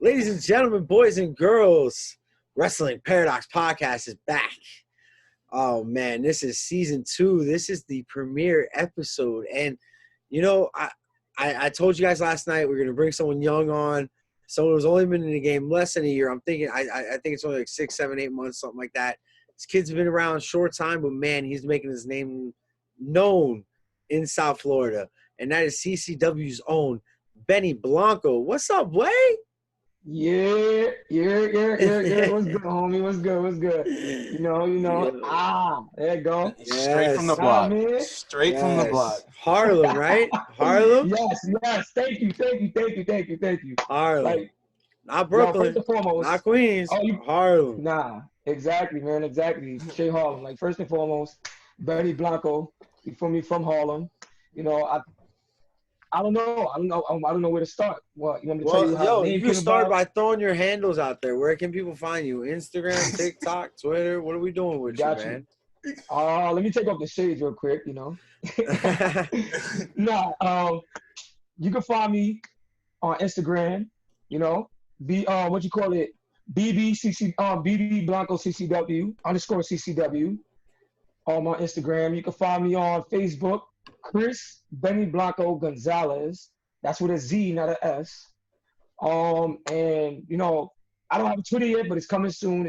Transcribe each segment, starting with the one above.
Ladies and gentlemen, boys and girls, Wrestling Paradox Podcast is back. Oh, man, this is season 2. This is the premiere episode. And, you know, I told you guys last night we're going to bring someone young on, someone who's only been in the game less than a year. I'm thinking, I think it's only like 6, 7, 8 months, something like that. This kid's been around a short time, but, man, he's making his name known in South Florida. And that is CCW's own Benny Blanco. What's up, boy? Yeah. What's good, homie? What's good? You know. There you go. Yes. Straight from the block. Man. Straight from the block. Harlem, right? Harlem? Yes. Thank you. Harlem. Like, not Brooklyn. first and foremost, not Queens. Harlem. Nah, exactly, man. Exactly. Straight Harlem. Like, first and foremost, Benny Blanco, you feel me, from Harlem. You know, I don't know where to start. What, you want me to tell you how the name you can start by throwing your handles out there. Where can people find you? Instagram, TikTok, Twitter? What are we doing with you, man? Let me take off the shades real quick, you know. You can find me on Instagram, you know. BB Blanco CCW _CCW on my Instagram. You can find me on Facebook. Chris Benny Blanco Gonzalez. That's with a Z, not an S. And you know, I don't have a Twitter yet, but it's coming soon.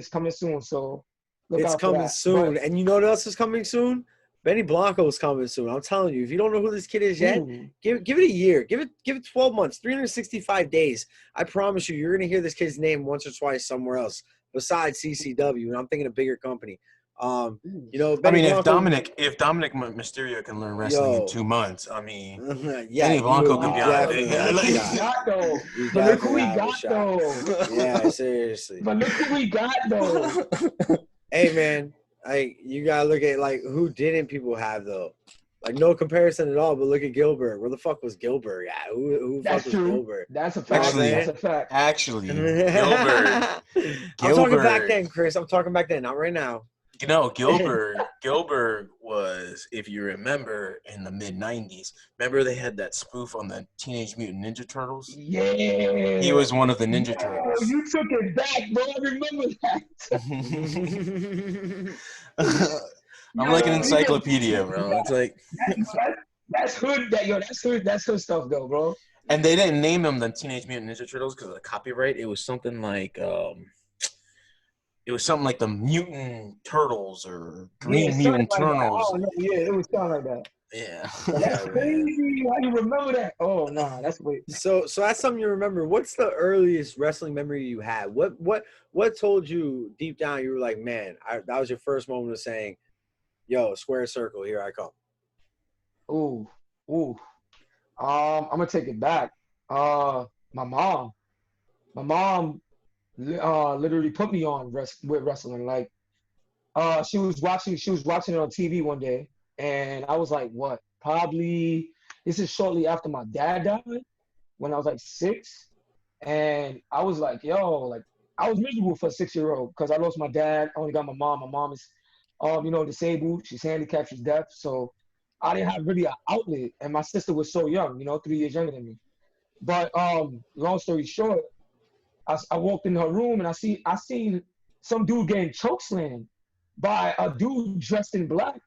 So it's coming soon. And you know what else is coming soon? Benny Blanco is coming soon. I'm telling you, if you don't know who this kid is yet, give it a year. Give it 12 months, 365 days. I promise you, you're gonna hear this kid's name once or twice somewhere else besides CCW. And I'm thinking a bigger company. You know, Benny Blanco, if Dominic Mysterio can learn wrestling in 2 months, I mean, Benny Blanco could be on it. But look who we got, though. Yeah, seriously. But look who we got, though. Hey, man, you gotta look at who didn't people have though. Like, no comparison at all. But look at Gilbert. Where the fuck was Gilbert at? Who That's fuck true. was Gilbert? That's a fact. That's a fact. Actually, Gilbert. I'm talking back then, Chris. I'm talking back then, not right now. You know, Gilbert was, if you remember, in the mid-'90s. Remember they had that spoof on the Teenage Mutant Ninja Turtles? Yeah. He was one of the Ninja Turtles. You took it back, bro. I remember that. I'm like an encyclopedia, bro. It's like that's hood. That's hood stuff, though, bro. And they didn't name them the Teenage Mutant Ninja Turtles because of the copyright. It was something like the Mutant Turtles or Green Mutant Turtles. Oh, no, yeah, it was something like that. Yeah. That's crazy. How you remember that? Oh, nah, that's weird. So that's something you remember. What's the earliest wrestling memory you had? What told you deep down you were like, man, that was your first moment of saying, yo, square circle, here I come? Ooh. I'm gonna take it back. My mom literally put me on with wrestling. Like, she was watching it on TV one day, and I was like, what? Probably this is shortly after my dad died, when I was like 6, and I was like, yo, like, I was miserable for a 6-year-old because I lost my dad. I only got my mom. My mom is, disabled. She's handicapped. She's deaf. So I didn't have really an outlet, and my sister was so young, 3 years younger than me. But long story short, I walked in her room and I seen some dude getting chokeslammed by a dude dressed in black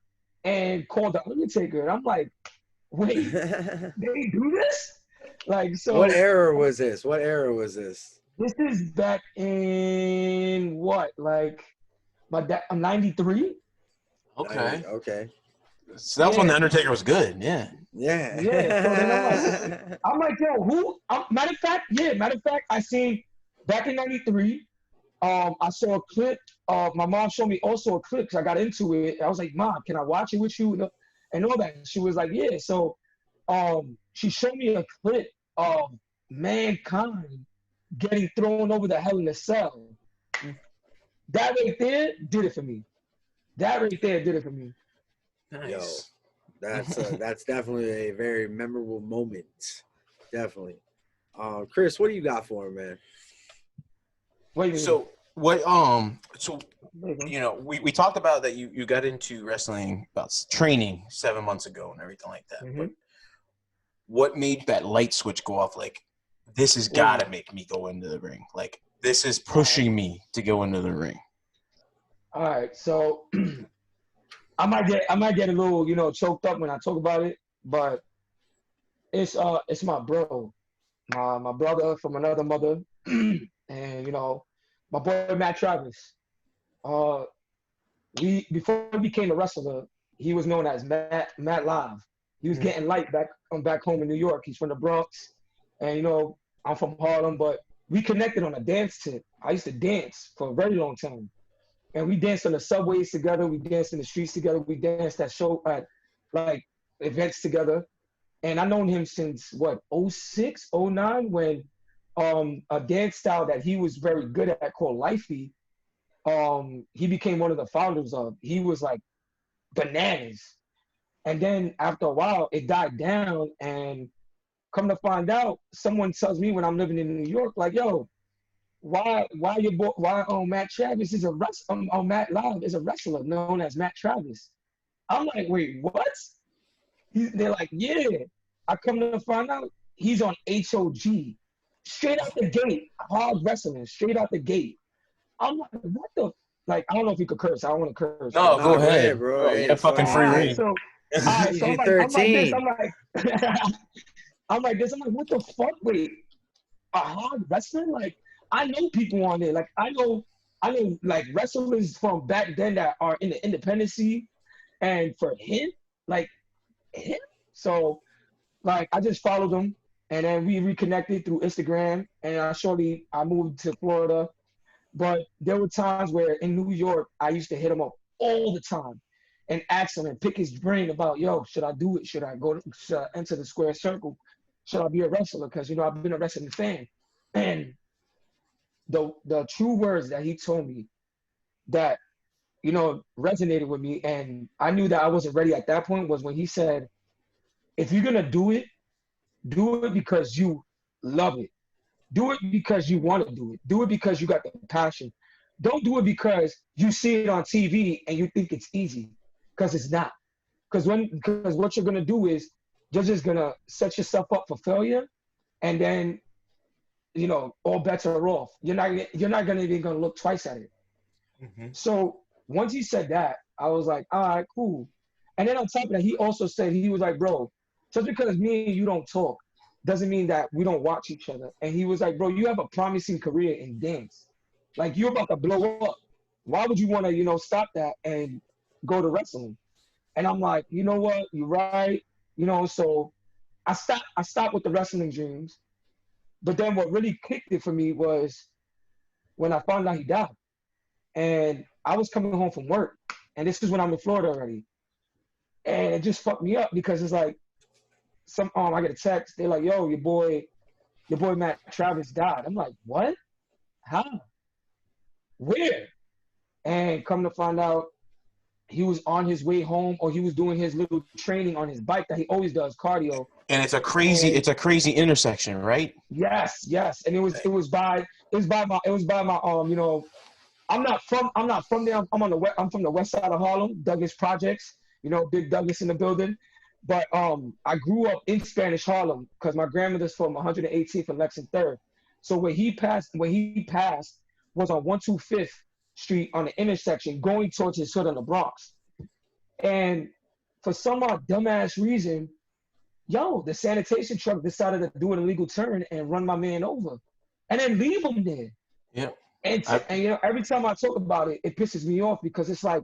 and called the Undertaker. And I'm like, wait, they do this? Like, so. What era was this? This is back in what? Like, I'm 93. Okay. So that was when the Undertaker was good. Yeah. Yeah. So then I'm like, yo, who? Matter of fact, I seen. Back in 93, I saw a clip. My mom showed me also a clip because I got into it. I was like, Mom, can I watch it with you? And all that. She was like, yeah. So she showed me a clip of Mankind getting thrown over the Hell in a Cell. That right there did it for me. Nice. Yo, that's definitely a very memorable moment. Definitely. Chris, what do you got for him, man? So what? So you know, we talked about that you got into wrestling about training 7 months ago and everything like that. Mm-hmm. But what made that light switch go off? Like, this has got to make me go into the ring. Like, this is pushing me to go into the ring. All right, so I might get a little, choked up when I talk about it, but it's my bro, my brother from another mother, and my boy Matt Travis. Before he became a wrestler, he was known as Matt Live. He was getting light back home in New York. He's from the Bronx, and I'm from Harlem, but we connected on a dance tip. I used to dance for a very long time, and we danced on the subways together. We danced in the streets together. We danced at like events together, and I've known him since what 06, 09 when a dance style that he was very good at called Lifey. He became one of the founders of. He was like bananas. And then after a while, it died down. And come to find out, someone tells me when I'm living in New York, like, yo, why Matt Travis is Matt Live is a wrestler known as Matt Travis. I'm like, wait, what? They're like, yeah. I come to find out he's on HOG. Straight out the gate, hard wrestling, straight out the gate. I'm like, what the? Like, I don't know if you could curse. I don't want to curse. No, go ahead, bro. Yeah, fucking free reign. So I'm like this. I'm like, I'm like this. I'm like, what the fuck? Wait, a hard wrestling? Like, I know people on there. Like, I know like wrestlers from back then that are in the independent scene, and for him, like him. So, like, I just followed him, and then we reconnected through Instagram, and I moved to Florida. But there were times where in New York, I used to hit him up all the time and ask him and pick his brain about, yo, should I do it? Should I enter the square circle? Should I be a wrestler? Because, I've been a wrestling fan. And the true words that he told me that, resonated with me, and I knew that I wasn't ready at that point, was when he said, if you're going to do it because you love it. Do it because you want to do it. Do it because you got the passion. Don't do it because you see it on TV and you think it's easy, because it's not. Because what you're gonna do is you're just gonna set yourself up for failure, and then all bets are off. You're not gonna even gonna look twice at it. Mm-hmm. So once he said that, I was like, all right, cool. And then on top of that, he also said, he was like, bro, just because me and you don't talk doesn't mean that we don't watch each other. And he was like, bro, you have a promising career in dance. Like, you're about to blow up. Why would you want to, stop that and go to wrestling? And I'm like, you know what? You're right. So I stopped with the wrestling dreams. But then what really kicked it for me was when I found out he died. And I was coming home from work. And this is when I'm in Florida already. And it just fucked me up, because it's like, I get a text. They're like, yo, your boy Matt Travis died. I'm like, what? How? Where? And come to find out, he was on his way home, or he was doing his little training on his bike that he always does, cardio. And it's a crazy intersection, right? Yes. And it was by my I'm not from there. I'm from the west side of Harlem, Douglas Projects. Big Douglas in the building. But I grew up in Spanish Harlem because my grandmother's from 118th and Lexington 3rd. So when he passed was on 125th Street on the intersection going towards his hood on the Bronx. And for some odd dumbass reason, the sanitation truck decided to do an illegal turn and run my man over and then leave him there. Yeah. And every time I talk about it, it pisses me off, because it's like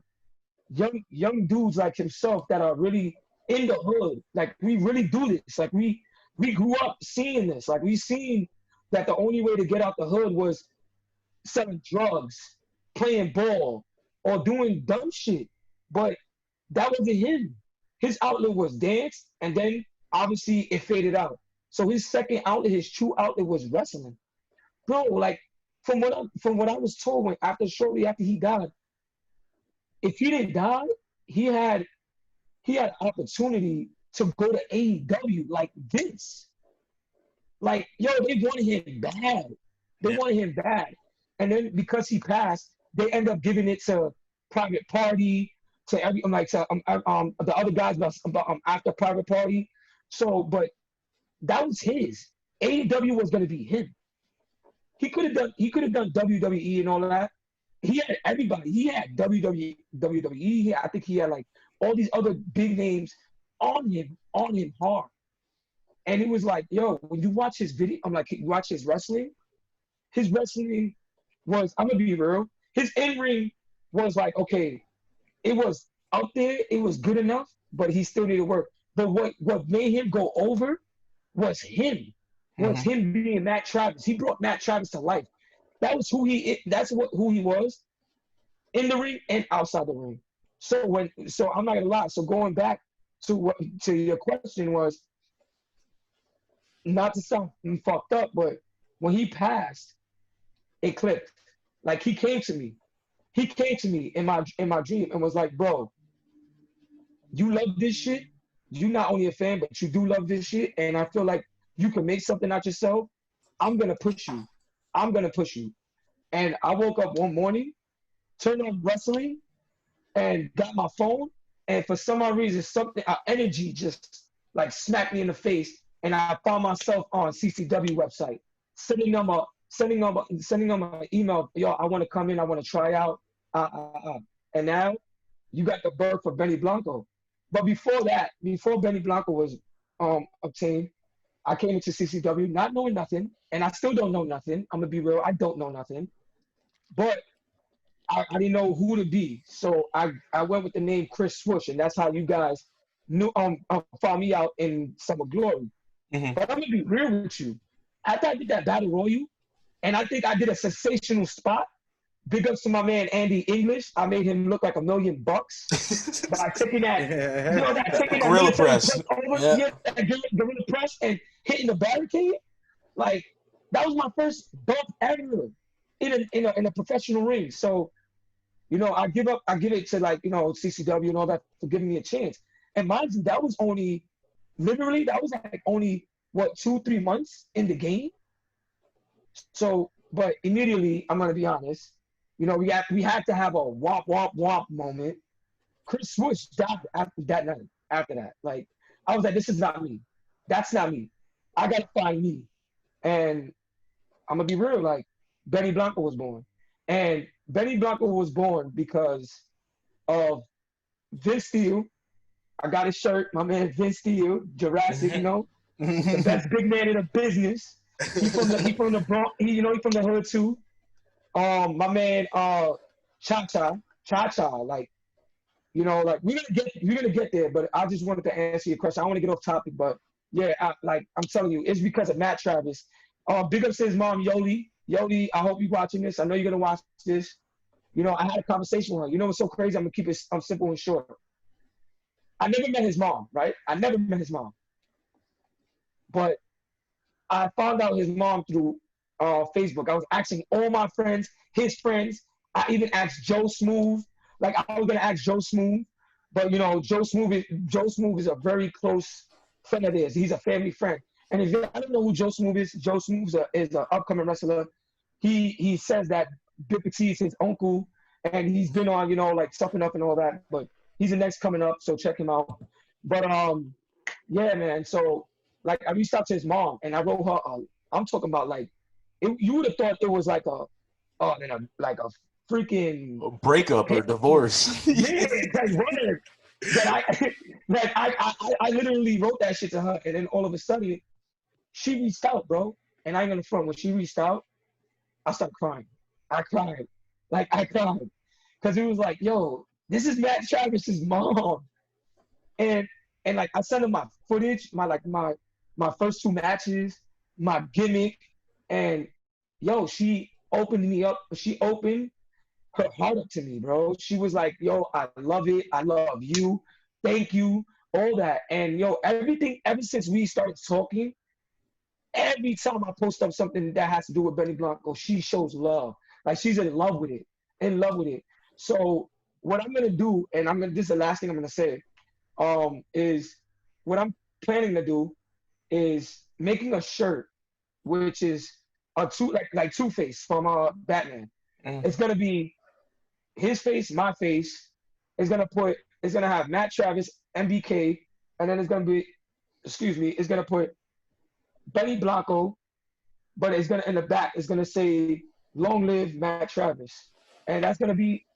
young dudes like himself that are really in the hood. Like, we really do this. Like, we grew up seeing this. Like, we seen that the only way to get out the hood was selling drugs, playing ball, or doing dumb shit. But that wasn't him. His outlet was dance, and then obviously it faded out. So his second outlet, his true outlet, was wrestling. Bro, like, from what I was told, shortly after he died, if he didn't die, he had opportunity to go to AEW like this. Like, they wanted him bad. They wanted him bad. And then because he passed, they end up giving it to Private Party, to the other guys after Private Party. So, but that was his. AEW was gonna be him. He could have done WWE and all of that. He had everybody. He had WWE. I think he had like all these other big names on him hard. And it was like, yo, when you watch his video, I'm like, you watch his wrestling was, I'm gonna be real, his in-ring was like, okay, it was out there, it was good enough, but he still needed work. But what made him go over was him. Him being Matt Travis. He brought Matt Travis to life. That's who he was in the ring and outside the ring. So I'm not gonna lie. So going back to your question was, not to sound fucked up, but when he passed, it clicked. Like he came to me in my dream and was like, bro, you love this shit. You not only a fan, but you do love this shit. And I feel like you can make something out yourself. I'm gonna push you. And I woke up one morning, turned on wrestling, and got my phone. And for some odd reason, energy just like smacked me in the face. And I found myself on CCW website, sending them an email. Yo, I want to come in. I want to try out. And now you got the birth for Benny Blanco. But before Benny Blanco was obtained, I came into CCW not knowing nothing, and I still don't know nothing. I'm gonna be real. I don't know nothing, but I didn't know who to be. So I went with the name Chris Swoosh, and that's how you guys knew found me out in Summer Glory. But I'm gonna be real with you. After I did that Battle Royal, and I think I did a sensational spot. Big ups to my man Andy English. I made him look like $1 million by taking that, gorilla press. Gorilla press and hitting the barricade. Like that was my first bump ever in a professional ring. So, I give it to like, CCW and all that for giving me a chance. And mind you, that was like only what, 2-3 months in the game. So, but immediately, I'm gonna be honest, we had to have a womp womp womp moment. Chris Swoosh died after that night. After that, like I was like, this is not me. That's not me. I gotta find me. And I'm gonna be real, like Benny Blanco was born. And Benny Blanco was born because of Vince Steele. I got his shirt, my man Vince Steele, Jurassic, the best big man in the business. He from the Bronx, he from the hood too. My man Cha-Cha, like, like we're gonna get there, but I just wanted to answer your question. I want to get off topic, but yeah, I'm telling you, it's because of Matt Travis. Big ups to his mom, Yoli. Yoli, I hope you're watching this. I know you're gonna watch this. I had a conversation with her. What's so crazy? I'm gonna keep it simple and short. I never met his mom, right? I never met his mom. But I found out his mom through Facebook. I was asking all my friends, his friends. I even asked Joe Smooth. Like I was gonna ask Joe Smooth, but Joe Smooth is a very close friend of theirs. He's a family friend. And if I don't know who Joe Smooth is is an upcoming wrestler. He says that Big Petit is his uncle, and he's been on like Stuffing Up and all that. But he's the next coming up, so check him out. But yeah, man. So like I reached out to his mom, and I wrote her. I'm talking about like you would have thought it was like a freaking A breakup or divorce. Yeah, like word. That I literally wrote that shit to her, and then all of a sudden, she reached out, bro. And I ain't gonna front. When she reached out, I started crying. I cried, because it was like, yo, this is Matt Travis's mom, and like I sent her my footage, my first 2 matches, my gimmick, and yo, she opened me up. She opened her heart up to me, bro. She was like, yo, I love it. I love you. Thank you. All that. And yo, everything, ever since we started talking, every time I post up something that has to do with Benny Blanco, she shows love. Like she's in love with it. So what I'm gonna do, and this is the last thing I'm gonna say, is what I'm planning to do is making a shirt, which is a Two-Face from Batman. It's gonna be his face, my face. It's gonna have Matt Travis, MBK, and then it's gonna put Benny Blanco, but it's gonna in the back. It's gonna say "Long Live Matt Travis," and that's gonna be.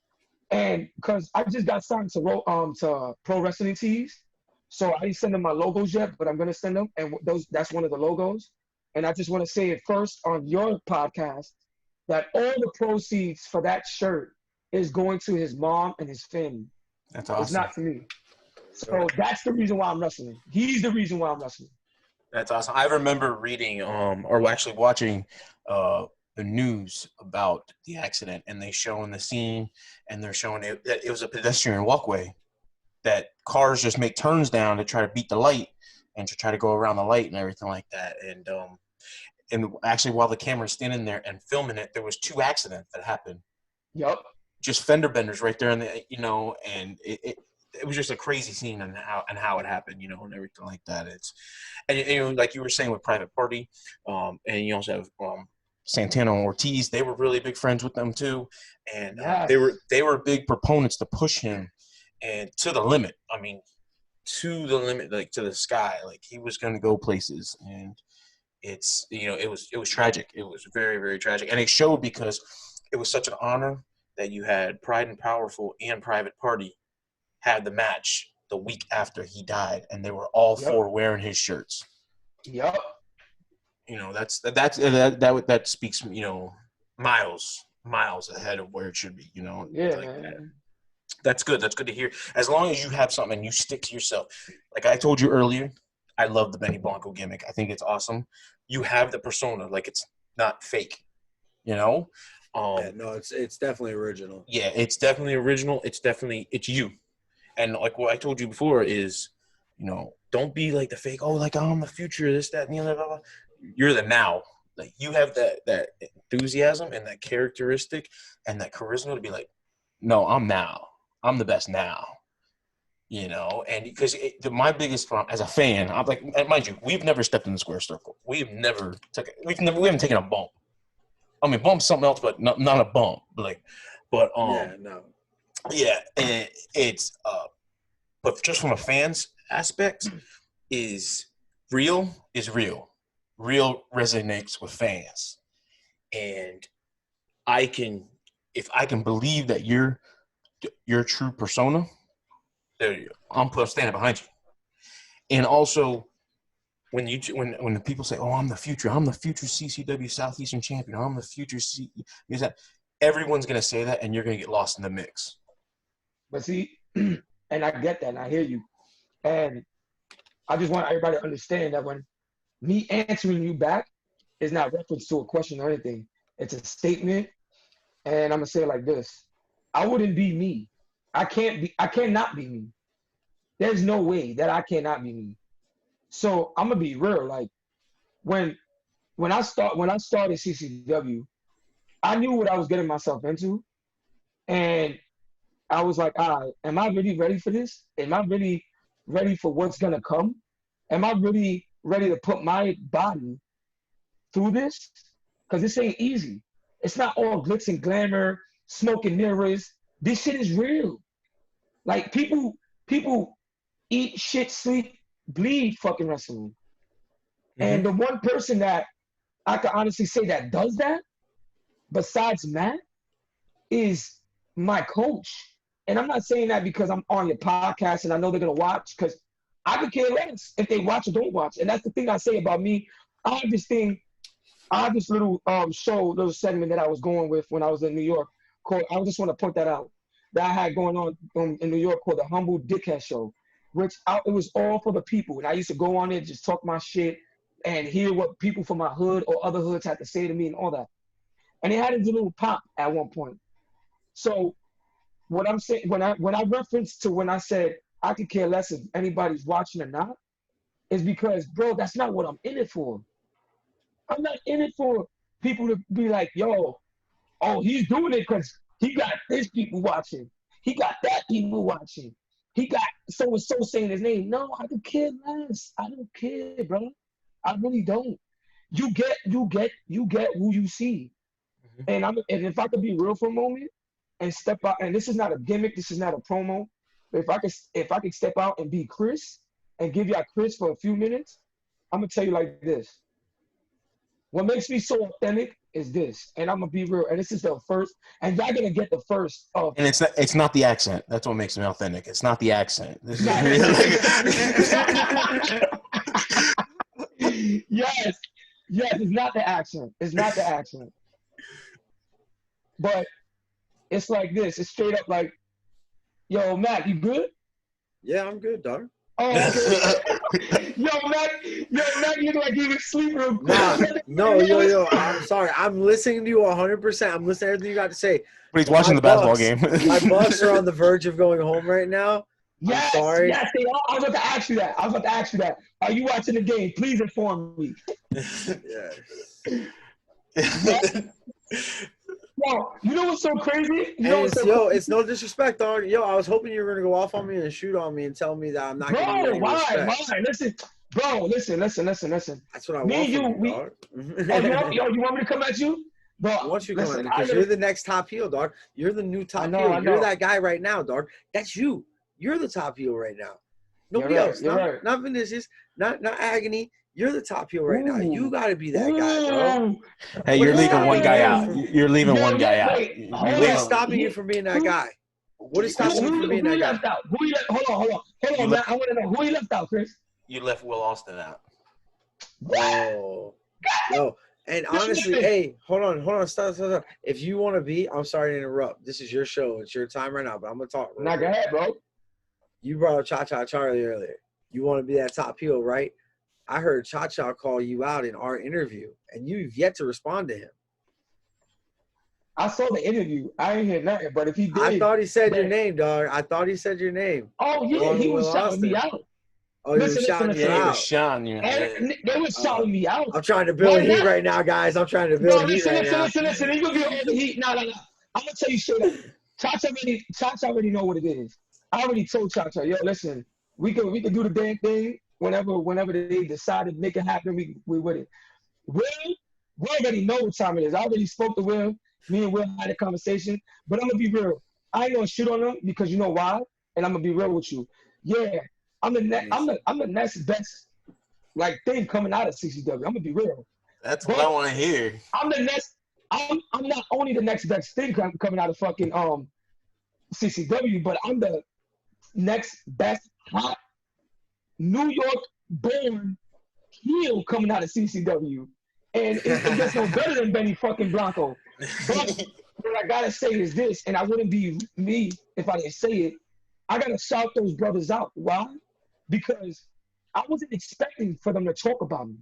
And because I just got signed to Pro Wrestling Tees, so I didn't send them my logos yet, but I'm gonna send them, and that's one of the logos. And I just want to say it first on your podcast that all the proceeds for that shirt is going to his mom and his family. That's It's awesome. not to me. So that's the reason why I'm wrestling. He's the reason why I'm wrestling. That's awesome. I remember reading, or actually watching, the news about the accident, and they showing the scene, and they're showing that it was a pedestrian walkway that cars just make turns down to try to beat the light and to try to go around the light and everything like that. And actually, while the camera's standing there and filming it, there was 2 accidents that happened. Yep. Just fender benders right there, and it was just a crazy scene and how it happened, and everything like that. And like you were saying with Private Party, and you also have Santana and Ortiz. They were really big friends with them too, and Yes. they were big proponents to push him and to the limit. I mean, to the limit, like to the sky. Like he was going to go places, and it was tragic. It was very, very tragic, and it showed because it was such an honor that you had Pride and Powerful and Private Party had the match the week after he died, and they were all 4 wearing his shirts. Yep. That speaks, miles ahead of where it should be. Yeah, like man. that. That's good. That's good to hear. As long as you have something and you stick to yourself. Like I told you earlier, I love the Benny Blanco gimmick. I think it's awesome. You have the persona, like it's not fake. Yeah, no, it's definitely original. Yeah, it's definitely original. It's you. And like what I told you before is, don't be like the fake, like I'm the future, this, that, and the other, blah, blah. You're the now. Like you have that enthusiasm and that characteristic and that charisma to be like, no, I'm now. I'm the best now. And because my biggest problem as a fan, I'm like, and mind you, we've never stepped in the square circle. We haven't taken a bump. I mean, bump's something else, but not a bump. Mm-hmm. And it's but just from a fan's aspect, is real. Real resonates with fans, and if I can believe that your true persona, there you go. I'm standing behind you. And also, when the people say, "Oh, I'm the future CCW Southeastern champion. I'm the future everyone's gonna say that, and you're gonna get lost in the mix. But see, and I get that, and I hear you. And I just want everybody to understand that when me answering you back is not reference to a question or anything. It's a statement, and I'm gonna say it like this: I wouldn't be me. I cannot be me. There's no way that I cannot be me. So I'm gonna be real. Like when I started CCW, I knew what I was getting myself into, and I was like, all right, am I really ready for this? Am I really ready for what's gonna come? Am I really ready to put my body through this? Because this ain't easy. It's not all glitz and glamour, smoke and mirrors. This shit is real. Like people eat, shit, sleep, bleed fucking wrestling. Mm-hmm. And the one person that I can honestly say that does that, besides Matt, is my coach. And I'm not saying that because I'm on your podcast and I know they're gonna watch, because I could care less if they watch or don't watch. And that's the thing I say about me. I have this little little segment that I was going with when I was in New York. I just want to point that out. That I had going on in New York called the Humble Dickhead Show, which it was all for the people. And I used to go on there, just talk my shit and hear what people from my hood or other hoods had to say to me and all that. And it had a little pop at one point. So what I'm saying, when I reference to when I said I could care less if anybody's watching or not, is because, bro, that's not what I'm in it for. I'm not in it for people to be like, yo, oh, he's doing it because he got this people watching. He got that people watching. He got so-and-so saying his name. No, I don't care less. I don't care, bro. I really don't. You get who you see. Mm-hmm. And if I could be real for a moment and step out, and this is not a gimmick, this is not a promo, but if I could step out and be Chris and give y'all Chris for a few minutes, I'm gonna tell you like this. What makes me so authentic is this, and I'm gonna be real. And this is the first, and y'all gonna get the first of. And it's not the accent. That's what makes me authentic. It's not the accent. This is Nah, yes, it's not the accent. It's not the accent. But it's like this. It's straight up like, yo, Mac, you good? Yeah, I'm good, dog. Oh, okay. Yo, Mac, you look like you was sleeping real quick. Nah, no, yo, I'm sorry. I'm listening to you 100%. I'm listening to everything you got to say. But he's watching the basketball game. My Bucks are on the verge of going home right now. Yes, I'm sorry. yes, they are. I was about to ask you that. Are you watching the game? Please inform me. Yeah. Yo, you know what's so crazy? It's no disrespect, dog. Yo, I was hoping you were gonna go off on me and shoot on me and tell me that I'm not giving you any respect. Why? Listen. That's what I want from you, dog. You want me to come at you? Bro, I want you to come at me because you're the next top heel, dog. You're the new top heel. You're that guy right now, dog. That's you. You're the top heel right now. Nobody else. Not Vinicius. Not Agony. You're the top heel right now. You got to be that guy, bro. Hey, you're leaving one guy out. You're leaving one guy out. What is stopping you from being that guy? What is stopping you from being that guy? Left out? Hold on, man. I want to know who he left out, Chris. You left Will Austin out. Oh, no. And honestly, hey, hold on, stop. If you want to be, I'm sorry to interrupt. This is your show. It's your time right now, but I'm gonna talk. Go ahead, bro. You brought up Cha-Cha Charlie earlier. You want to be that top heel, right? I heard Cha-Cha call you out in our interview, and you've yet to respond to him. I saw the interview. I ain't hear nothing, but if he did. I thought he said your name, dog. I thought he said your name. Oh, yeah, he was shouting me out. Oh, he was shouting you out. They were shouting me out. I'm trying to build heat right now, guys. I'm trying to build heat right now. Listen. You're going to build the heat. No. I'm going to tell you straight up. Cha-Cha already know what it is. I already told Cha-Cha, yo, listen, we can do the damn thing whenever they decide to make it happen, we with it. Will already know what time it is. I already spoke to Will. Me and Will had a conversation. But I'm going to be real. I ain't going to shit on him because you know why? And I'm going to be real with you. Yeah, I'm the next best thing coming out of CCW. I'm going to be real. That's what I want to hear. I'm not only the next best thing coming out of fucking CCW, but I'm the next best hot New York born heel coming out of CCW. And it gets no better than Benny fucking Blanco. But what I gotta say is this, and I wouldn't be me if I didn't say it. I gotta shout those brothers out. Why? Because I wasn't expecting for them to talk about me.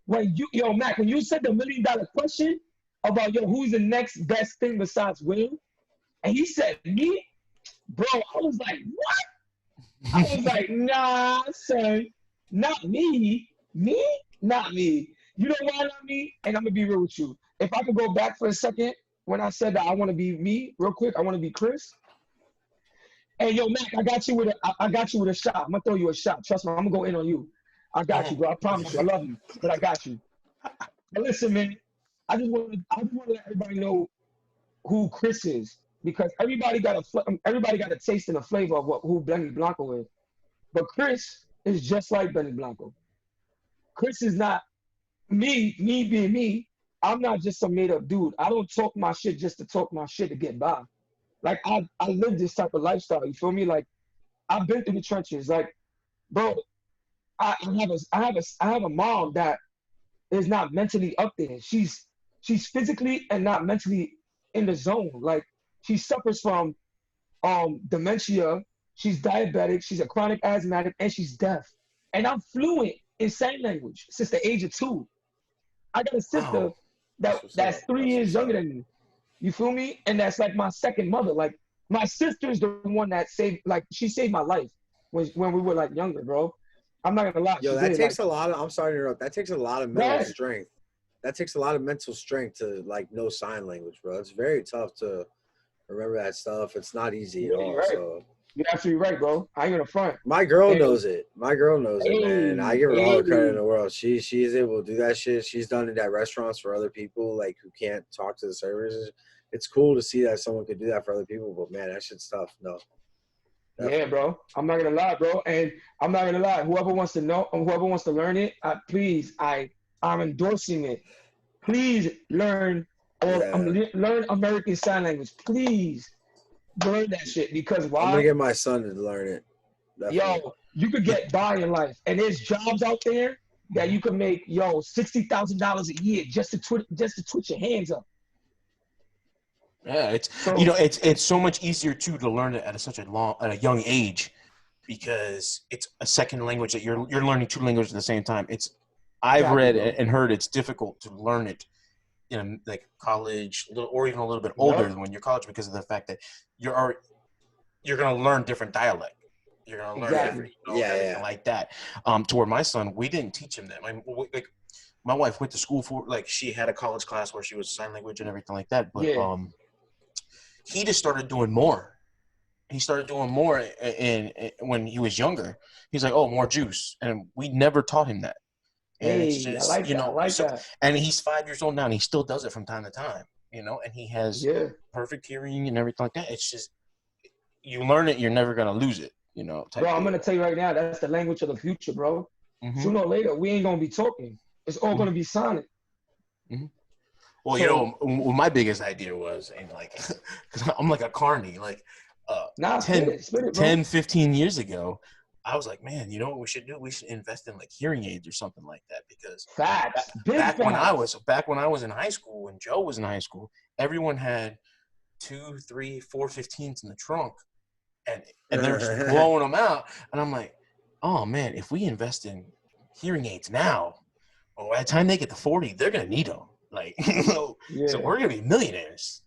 Mac, when you said the $1 million question about who's the next best thing besides Will, and he said me, bro, I was like, what? I was like, nah, son, not me. Me? Not me. You know why not me? And I'm gonna be real with you. If I could go back for a second, when I said that I want to be me, real quick, I want to be Chris. Hey, yo, Mac, I got you with a shot. I'm gonna throw you a shot. Trust me, I'm gonna go in on you. I got you, bro. I promise you. I love you, but I got you. But listen, man, I just want to let everybody know who Chris is, because everybody got a taste and a flavor of who Benny Blanco is. But Chris is just like Benny Blanco. Chris is not me being me. I'm not just some made up dude. I don't talk my shit just to talk my shit to get by. Like I live this type of lifestyle. You feel me? Like I've been through the trenches. Like, bro, I have a mom that is not mentally up there. She's physically and not mentally in the zone. Like she suffers from dementia. She's diabetic. She's a chronic asthmatic, and she's deaf. And I'm fluent in sign language since the age of 2. I got a sister that's 3 years younger than me. You feel me? And that's like my second mother. Like my sister's the one that she saved my life when we were like younger, bro. I'm not gonna lie. Yo, that takes a lot of. I'm sorry to interrupt. That takes a lot of mental strength. That takes a lot of mental strength to know sign language, bro. It's very tough to remember that stuff. It's not easy at all. Right. So. You're absolutely right, bro. I ain't gonna front. My girl knows it. My girl knows it, man. I give her all the credit in the world. She is able to do that shit. She's done it at restaurants for other people who can't talk to the servers. It's cool to see that someone could do that for other people, but man, that shit's tough. No. Definitely. Yeah, bro. I'm not gonna lie, bro. And I'm not gonna lie. Whoever wants to know, whoever wants to learn it, please, I'm endorsing it. please learn Yeah. learn American Sign Language. Please learn that shit because I'm gonna why? get my son to learn it. Definitely. Yo, you could get by in life, and there's jobs out there that you can make $60,000 a year just to twitch your hands up. Yeah, So it's so much easier too to learn it at a young age, because it's a second language that you're learning two languages at the same time. I've exactly, read bro. and heard it's difficult to learn it in like college, or even a little bit older Yup. than when you're college, because of the fact that you're going to learn different dialect. You're going to learn Yeah. Exactly. everything like that. To where my son, we didn't teach him that. My wife went to school for, like, she had a college class where she was sign language and everything like that. But Yeah. he just started doing more. He started doing more, and when he was younger, he's like, "Oh, more juice," and we never taught him that. And it's Hey, I just, like that. I like that. and he's 5 years old now, and he still does it from time to time, and he has Yeah. perfect hearing and everything like that. It's just, you learn it, you're never gonna lose it, Bro, type I'm deal. gonna tell you right now, that's the language of the future, bro. Mm-hmm. Sooner or later, we ain't gonna be talking. It's all gonna be silent. Mm-hmm. Well, So, what my biggest idea was, and like, because I'm like a carny, like, nah, 10, spit it, bro. 15 years ago, I was like, man, you know what we should do? We should invest in like hearing aids or something like that, because Facts, big back when facts. I was in high school, when Joe was in high school, everyone had 2, 3, 4 15s in the trunk, and they were just blowing them out. And I'm like, oh man, if we invest in hearing aids now, well, by the time they get to 40, they're gonna need them. Like, so Yeah. we're gonna be millionaires.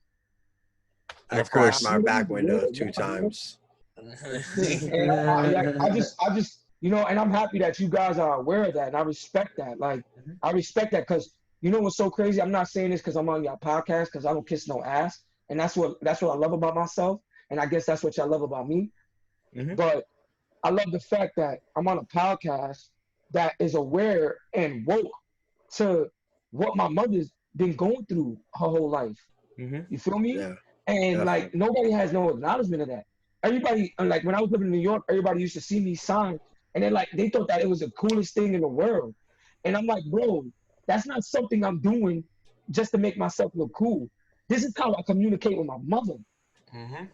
And I of crashed course, my back window Yeah, 2 times. and I just, and I'm happy that you guys are aware of that, and I respect that. Like, I respect that because you know what's so crazy? I'm not saying this because I'm on your podcast because I don't kiss no ass, and that's what I love about myself, and I guess that's what y'all love about me. Mhm. But I love the fact that I'm on a podcast that is aware and woke to what my mother's been going through her whole life. Mhm. You feel me? Yeah. And like Definitely. nobody has no acknowledgement of that. Everybody, like when I was living in New York, everybody used to see me sign, and then like they thought that it was the coolest thing in the world. And I'm like, bro, that's not something I'm doing just to make myself look cool. This is how I communicate with my mother. Mm-hmm.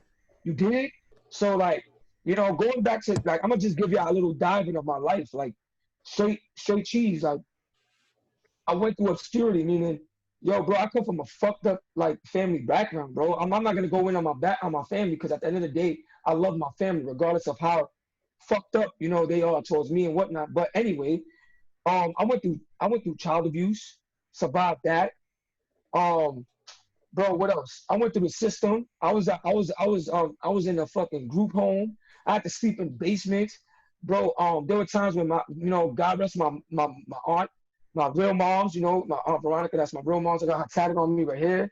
You dig? So like, going back to like, I'm gonna just give y'all a little dive into my life, like straight cheese. Like I went through obscurity, meaning, yo, bro, I come from a fucked up like family background, bro. I'm not gonna go in on my family because at the end of the day, I love my family regardless of how fucked up they are towards me and whatnot. But anyway, I went through child abuse, survived that. Um, bro, what else? I went through the system. I was in a fucking group home. I had to sleep in basements, bro. There were times when God rest my aunt, my real moms, my aunt Veronica, that's my real moms. I got her tatted on me right here.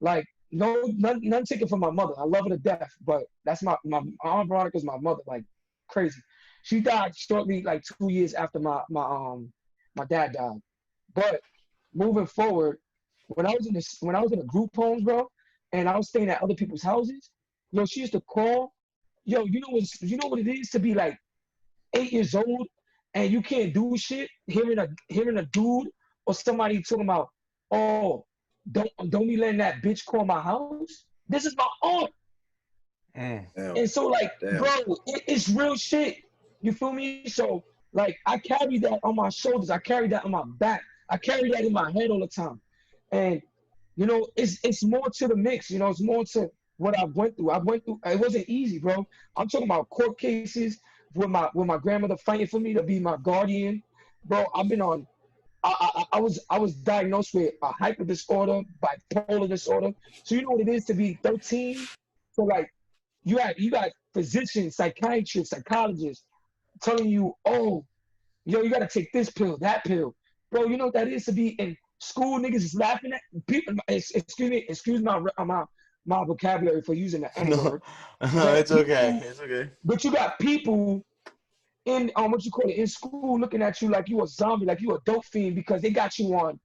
Like none taken from my mother. I love her to death, but that's my aunt Veronica's my mother, like crazy. She died shortly, like 2 years after my dad died. But moving forward, when I was in a group homes, bro, and I was staying at other people's houses, she used to call, you know what it is to be like 8 years old and you can't do shit, hearing a dude or somebody talking about, oh, don't be letting that bitch call my house. This is my aunt. Mm. And so like, Damn. bro, it's real shit. You feel me? So like I carry that on my shoulders, I carry that on my back, I carry that in my head all the time. And it's more to the mix, it's more to what I went through. It wasn't easy, bro. I'm talking about court cases with my grandmother fighting for me to be my guardian. Bro, I've been on I was diagnosed with a hyper disorder, bipolar disorder. So you know what it is to be 13? So like you got physicians, psychiatrists, psychologists telling you, oh, you gotta take this pill, that pill. Bro, you know what that is to be in school, niggas is laughing at people. Excuse my vocabulary for using the No, N-word. no, But it's okay. people, It's okay. but you got people in what you call it in school looking at you like you a zombie, like you a dope fiend because they got you on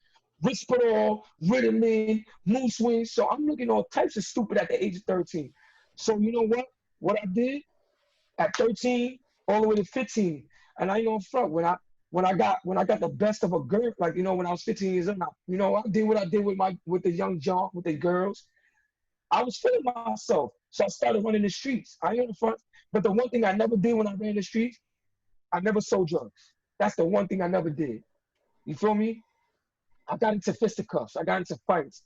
Risperdal, Ritalin, moose swings. So I'm looking all types of stupid at the age of 13. So you know what? What I did at 13 all the way to 15, and I ain't gonna front when I got the best of a girl, like, you know, when I was 15 years old, you know, I did what I did with the young John, with the girls. I was feeling myself. So I started running the streets. I ain't in the front. But the one thing I never did when I ran the streets, I never sold drugs. That's the one thing I never did. You feel me? I got into fisticuffs. I got into fights.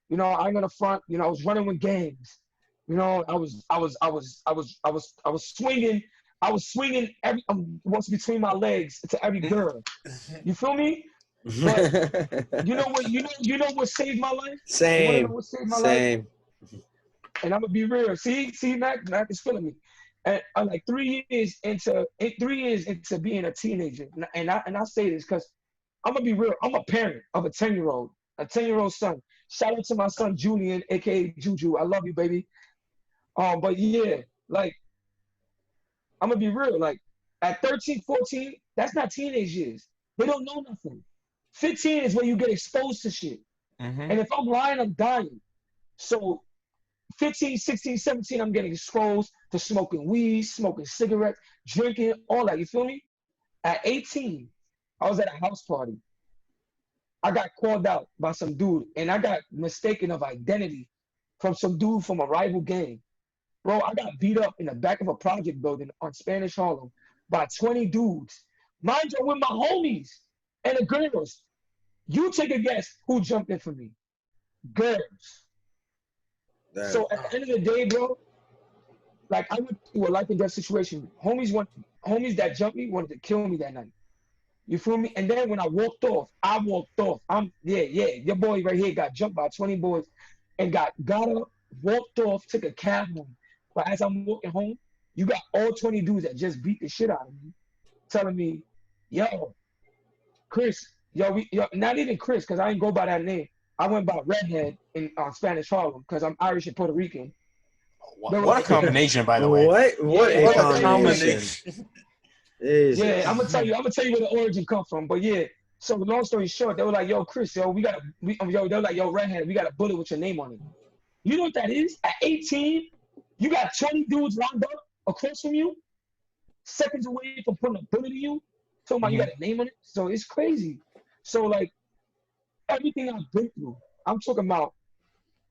You know, I ain't in the front. You know, I was running with gangs. You know, I was swinging. I was swinging every once between my legs to every girl. You feel me? But you know what? You know what saved my life? You want to know what saved my life? And I'm gonna be real. See, Mac is feeling me. And I'm like 3 years into being a teenager, and I say this because I'm gonna be real. I'm a parent of a 10-year-old son. Shout out to my son Julian, aka Juju. I love you, baby. But yeah, like I'm gonna be real. Like at 13, 14, that's not teenage years. They don't know nothing. 15 is when you get exposed to shit. And if I'm lying, I'm dying. So 15, 16, 17, I'm getting exposed to smoking weed, smoking cigarettes, drinking, all that. You feel me? At 18, I was at a house party. I got called out by some dude, and I got mistaken of identity from some dude from a rival gang. Bro, I got beat up in the back of a project building on Spanish Harlem by 20 dudes. Mind you, with my homies and the girls. You take a guess who jumped in for me. Girls. So at the end of the day, bro, like I went through a life and death situation. Homies that jumped me wanted to kill me that night. You feel me? And then when I walked off. Your boy right here got jumped by 20 boys and got up, walked off, took a cab home. But as I'm walking home, you got all 20 dudes that just beat the shit out of me, telling me, yo, Chris, not even Chris, because I didn't go by that name. I went by Redhead in Spanish Harlem because I'm Irish and Puerto Rican. What a combination, by the way. What a combination. Yeah, I'm gonna tell you where the origin come from. But yeah, so long story short, they were like, yo, Chris, they were like, yo, Redhead, we got a bullet with your name on it. You know what that is? At 18, you got 20 dudes lined up across from you, seconds away from putting a bullet in you. Talking about you got a name on it. So it's crazy. So like everything I've been through, I'm talking about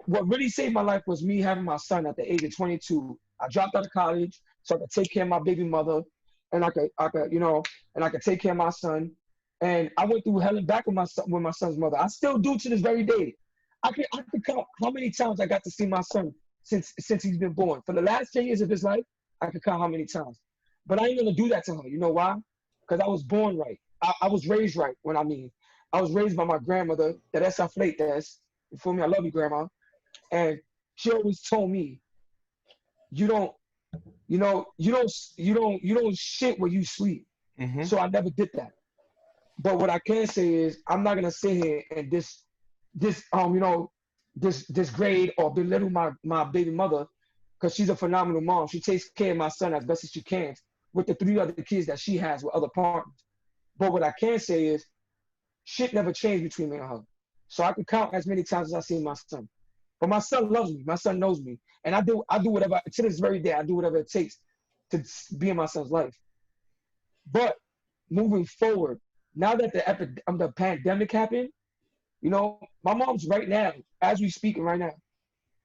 what really saved my life was me having my son at the age of 22. I dropped out of college so I could take care of my baby mother, and I could take care of my son. And I went through hell and back with my son's mother. I still do to this very day. I could count how many times I got to see my son since he's been born. For the last 10 years of his life, I could count how many times. But I ain't gonna do that to her. You know why? Because I was born right. I was raised right. I was raised by my grandmother. That essa fleitas. You feel me? I love you, grandma. And she always told me, you don't shit where you sleep. So I never did that. But what I can say is I'm not gonna sit here and disgrade or belittle my baby mother, because she's a phenomenal mom. She takes care of my son as best as she can with the 3 other kids that she has with other partners. But what I can say is shit never changed between me and her. So I can count as many times as I see my son. But my son loves me. My son knows me. And I do whatever, to this very day, I do whatever it takes to be in my son's life. But moving forward, now that the pandemic happened, you know, my mom's right now, as we speaking right now,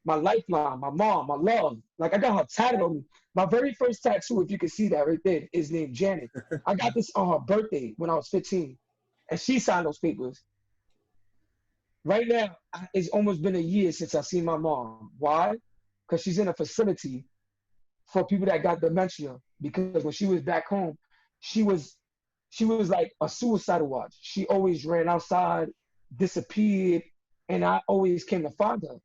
my lifeline, my mom, my love. Like I got her tatted on me. My very first tattoo, if you can see that right there, is named Janet. I got this on her birthday when I was 15. And she signed those papers. Right now, it's almost been a year since I've seen my mom. Why? Because she's in a facility for people that got dementia. Because when she was back home, she was like a suicidal watch. She always ran outside, disappeared, and I always came to find her.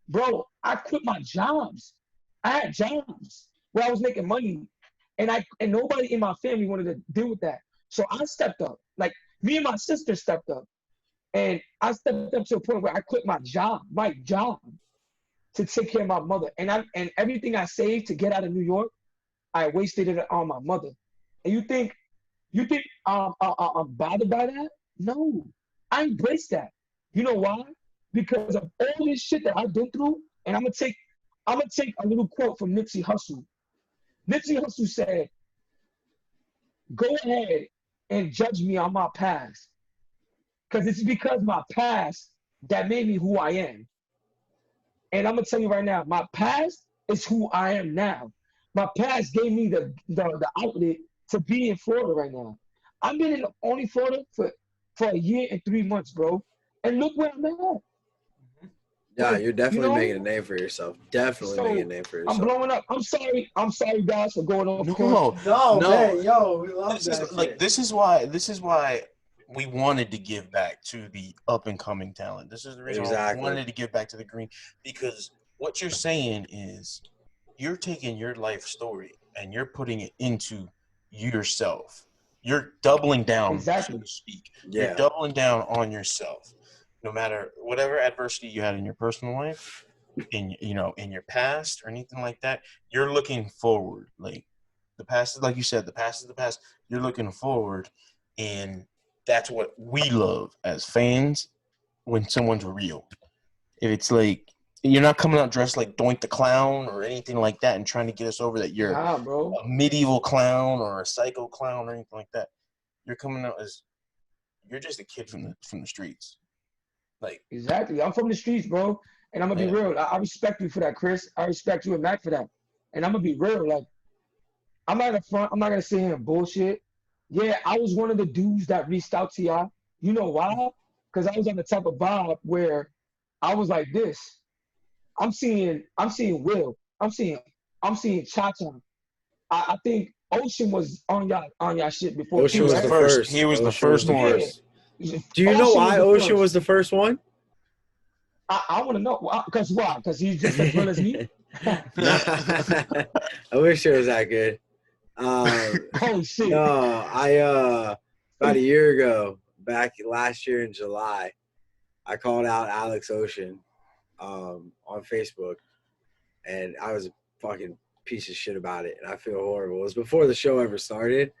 Bro, I quit my jobs. I had jobs where I was making money, and nobody in my family wanted to deal with that. So I stepped up. Like me and my sister stepped up. And I stepped up to a point where I quit my job to take care of my mother. And everything I saved to get out of New York, I wasted it on my mother. And you think I'm bothered by that? No, I embrace that. You know why? Because of all this shit that I've been through. And I'm gonna take a little quote from Nipsey Hussle. Nipsey Hussle said, "Go ahead and judge me on my past. Because it's because my past that made me who I am. And I'm gonna tell you right now, my past is who I am now. My past gave me the outlet to be in Florida right now. I've been in only Florida for a year and 3 months, bro. And look where I'm at. Yeah, you're You definitely making a know? name for yourself. Definitely making a So name for I'm yourself. blowing up. I'm sorry guys for going off course. No, No, no. man, yo, we love This is that like shit. this is why we wanted to give back to the up and coming talent. This is the reason why Exactly. we wanted to give back to the green, because what you're saying is you're taking your life story and you're putting it into yourself. You're doubling down, so Exactly. to speak. You're Yeah. doubling down on yourself. No matter whatever adversity you had in your personal life, in your past or anything like that, you're looking forward. Like the past is, like you said, the past is the past. You're looking forward, and that's what we love as fans when someone's real. If it's like you're not coming out dressed like Doink the Clown or anything like that and trying to get us over that you're Nah, bro. a medieval clown or a psycho clown or anything like that. You're coming out as you're just a kid from the streets. Like, Exactly. I'm from the streets, bro. And I'm gonna be yeah. real. I respect you for that, Chris. I respect you and Mac for that. And I'm gonna be real. Like, I'm not gonna front. I'm not gonna sit here and bullshit. Yeah, I was one of the dudes that reached out to y'all. You know why? Because I was on the type of vibe where I was like this. I'm seeing Will. I'm seeing Cha Cha. I think Ocean was on y'all shit before Ocean He too, was was the the right? first. first. He was the Ocean was first the one. Yeah. first. Do you know why Was the Ocean first. was the first one? I want to know because why? Because he's just as real as me. Nah, I wish it was that good. Oh shit. No, I about a year ago, back last year in July, I called out Alex Ocean on Facebook, and I was a fucking piece of shit about it, and I feel horrible. It was before the show ever started,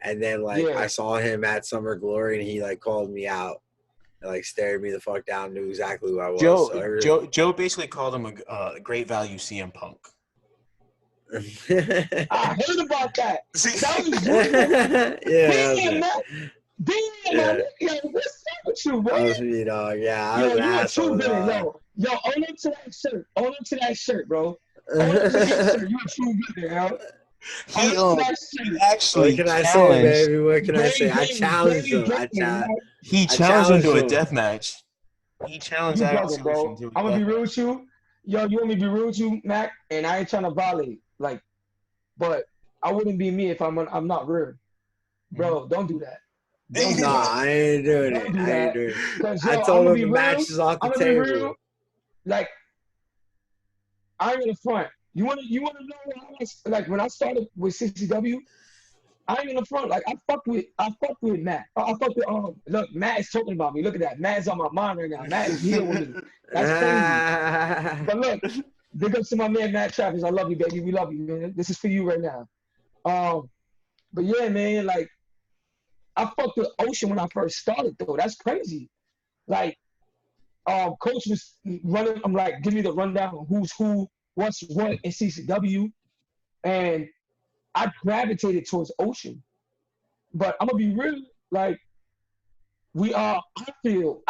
and then like Yeah. I saw him at Summer Glory, and he like called me out, and like stared me the fuck down, knew exactly who I was. Joe basically called him a great value CM Punk. I heard about that. See, That was real. Yeah, Damn, man. Damn, yeah. man. Yo, what's up with you, boy? I was me, dog. Yeah, I was Yo, an you a true asshole, villain. dog. Yo, own up to that shirt. Own up to that shirt, bro. Own up to that shirt. You a true villain, yo. he Own up to that he shirt. actually What can I say, challenged. baby? What can I say? I Game, challenged game, him. game, right? He I challenged him to a him. death match. He challenged You Alex bugging, Ocean bro. to a I'm gonna death be real match. with you. Yo, you want me to be real with you, Mac? And I ain't trying to violate. Like, but I wouldn't be me if I'm not real. Bro, don't do that. Don't do Nah, that. I ain't doing Don't it. do I ain't that. doing it. Cause I yo, I'm told gonna him be the real. match is off the I'm gonna be table. real. Like, I ain't gonna front. You wanna know how like when I started with CCW, I ain't gonna front. Like I fucked with Matt. I fucked with look, Matt is talking about me. Look at that. Matt's on my mind right now. Matt is here with me. That's crazy. But look, big up to my man Matt Travis. I love you, baby. We love you, man. This is for you right now. But yeah, man, like I fucked with Ocean when I first started though. That's crazy. Like coach was running, I'm like, give me the rundown of who's who, what's what in CCW. And I gravitated towards Ocean. But I'm gonna be real, like I feel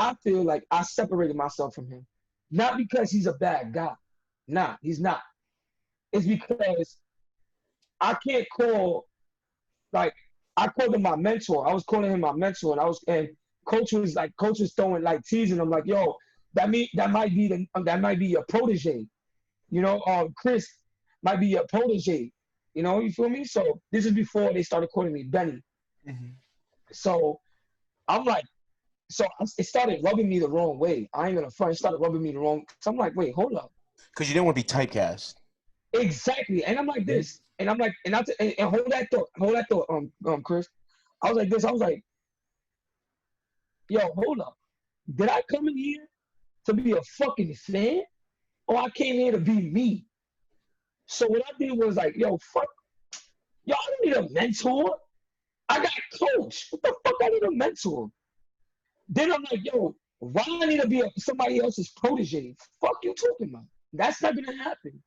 like I separated myself from him. Not because he's a bad guy. Nah, he's not. It's because I can't call like I called him my mentor. I was calling him my mentor, and coach was throwing like teasing him like, yo, that might be your protege. Chris might be your protege. You feel me? So this is before they started calling me Benny. Mm-hmm. So I'm like, it started rubbing me the wrong way. I ain't gonna front. It started rubbing me the wrong. So I'm like, wait, hold up. Because you didn't want to be typecast. Exactly. And I'm like this. And I'm like, and hold that thought, Chris. I was like this. I was like, yo, hold up. Did I come in here to be a fucking fan? Or I came here to be me? So what I did was like, yo, fuck. Yo, I don't need a mentor. I got coach. What the fuck I need a mentor? Then I'm like, yo, why I need to be somebody else's protege? Fuck you talking about? That's not gonna happen.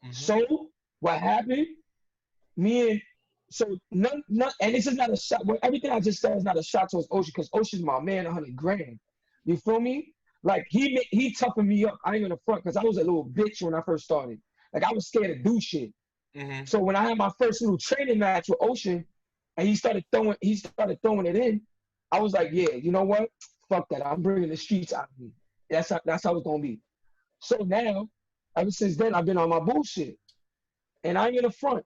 Mm-hmm. So what happened? Me So none, and this is not a shot. Well, everything I just said is not a shot towards Ocean because Ocean's my man, 100 grand. You feel me? Like he toughened me up. I ain't gonna front because I was a little bitch when I first started. Like I was scared to do shit. Mm-hmm. So when I had my first little training match with Ocean, and he started throwing it in, I was like, yeah, you know what? Fuck that. I'm bringing the streets out of me. That's how it's gonna be. So now, ever since then, I've been on my bullshit, and I ain't in the front.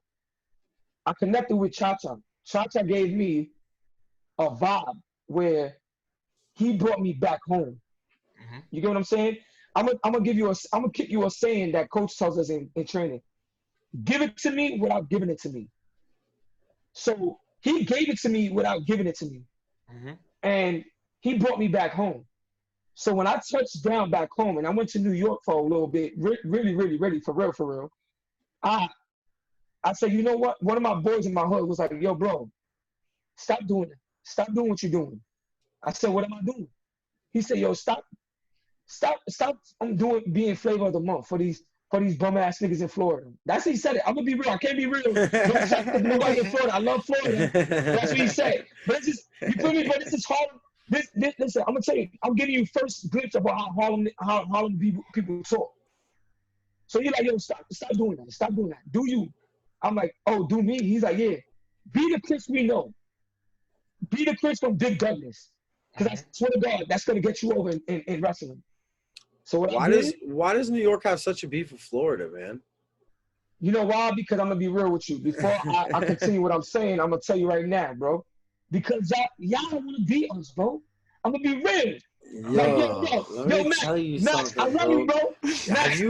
I connected with Cha Cha. Cha Cha gave me a vibe where he brought me back home. Mm-hmm. You get what I'm saying? I'm gonna kick you a saying that coach tells us in training. Give it to me without giving it to me. So he gave it to me without giving it to me. Mm-hmm. And he brought me back home. So when I touched down back home and I went to New York for a little bit, really, for real, I said, you know what? One of my boys in my hood was like, yo, bro, stop doing it. Stop doing what you're doing. I said, what am I doing? He said, yo, stop. I'm being flavor of the month for these bum ass niggas in Florida. That's what he said. I'm gonna be real. I can't be real. No shot to nobody in Florida. I love Florida. That's what he said. But it's just, you feel me? But this is Harlem. Listen, I'm gonna tell you. I'm giving you first glimpse about how Harlem people talk. So you're like, yo, stop doing that. Stop doing that. Do you? I'm like, oh, do me? He's like, yeah. Be the Chris we know. Be the Chris from Big Douglas. Because I swear to God, that's gonna get you over in wrestling. So why does New York have such a beef with Florida, man? You know why? Because I'm gonna be real with you. Before I continue what I'm saying, I'm gonna tell you right now, bro. Because y'all don't want to beat us, bro. I'm gonna be real. Let me tell you Max, something, I love you, bro. Max,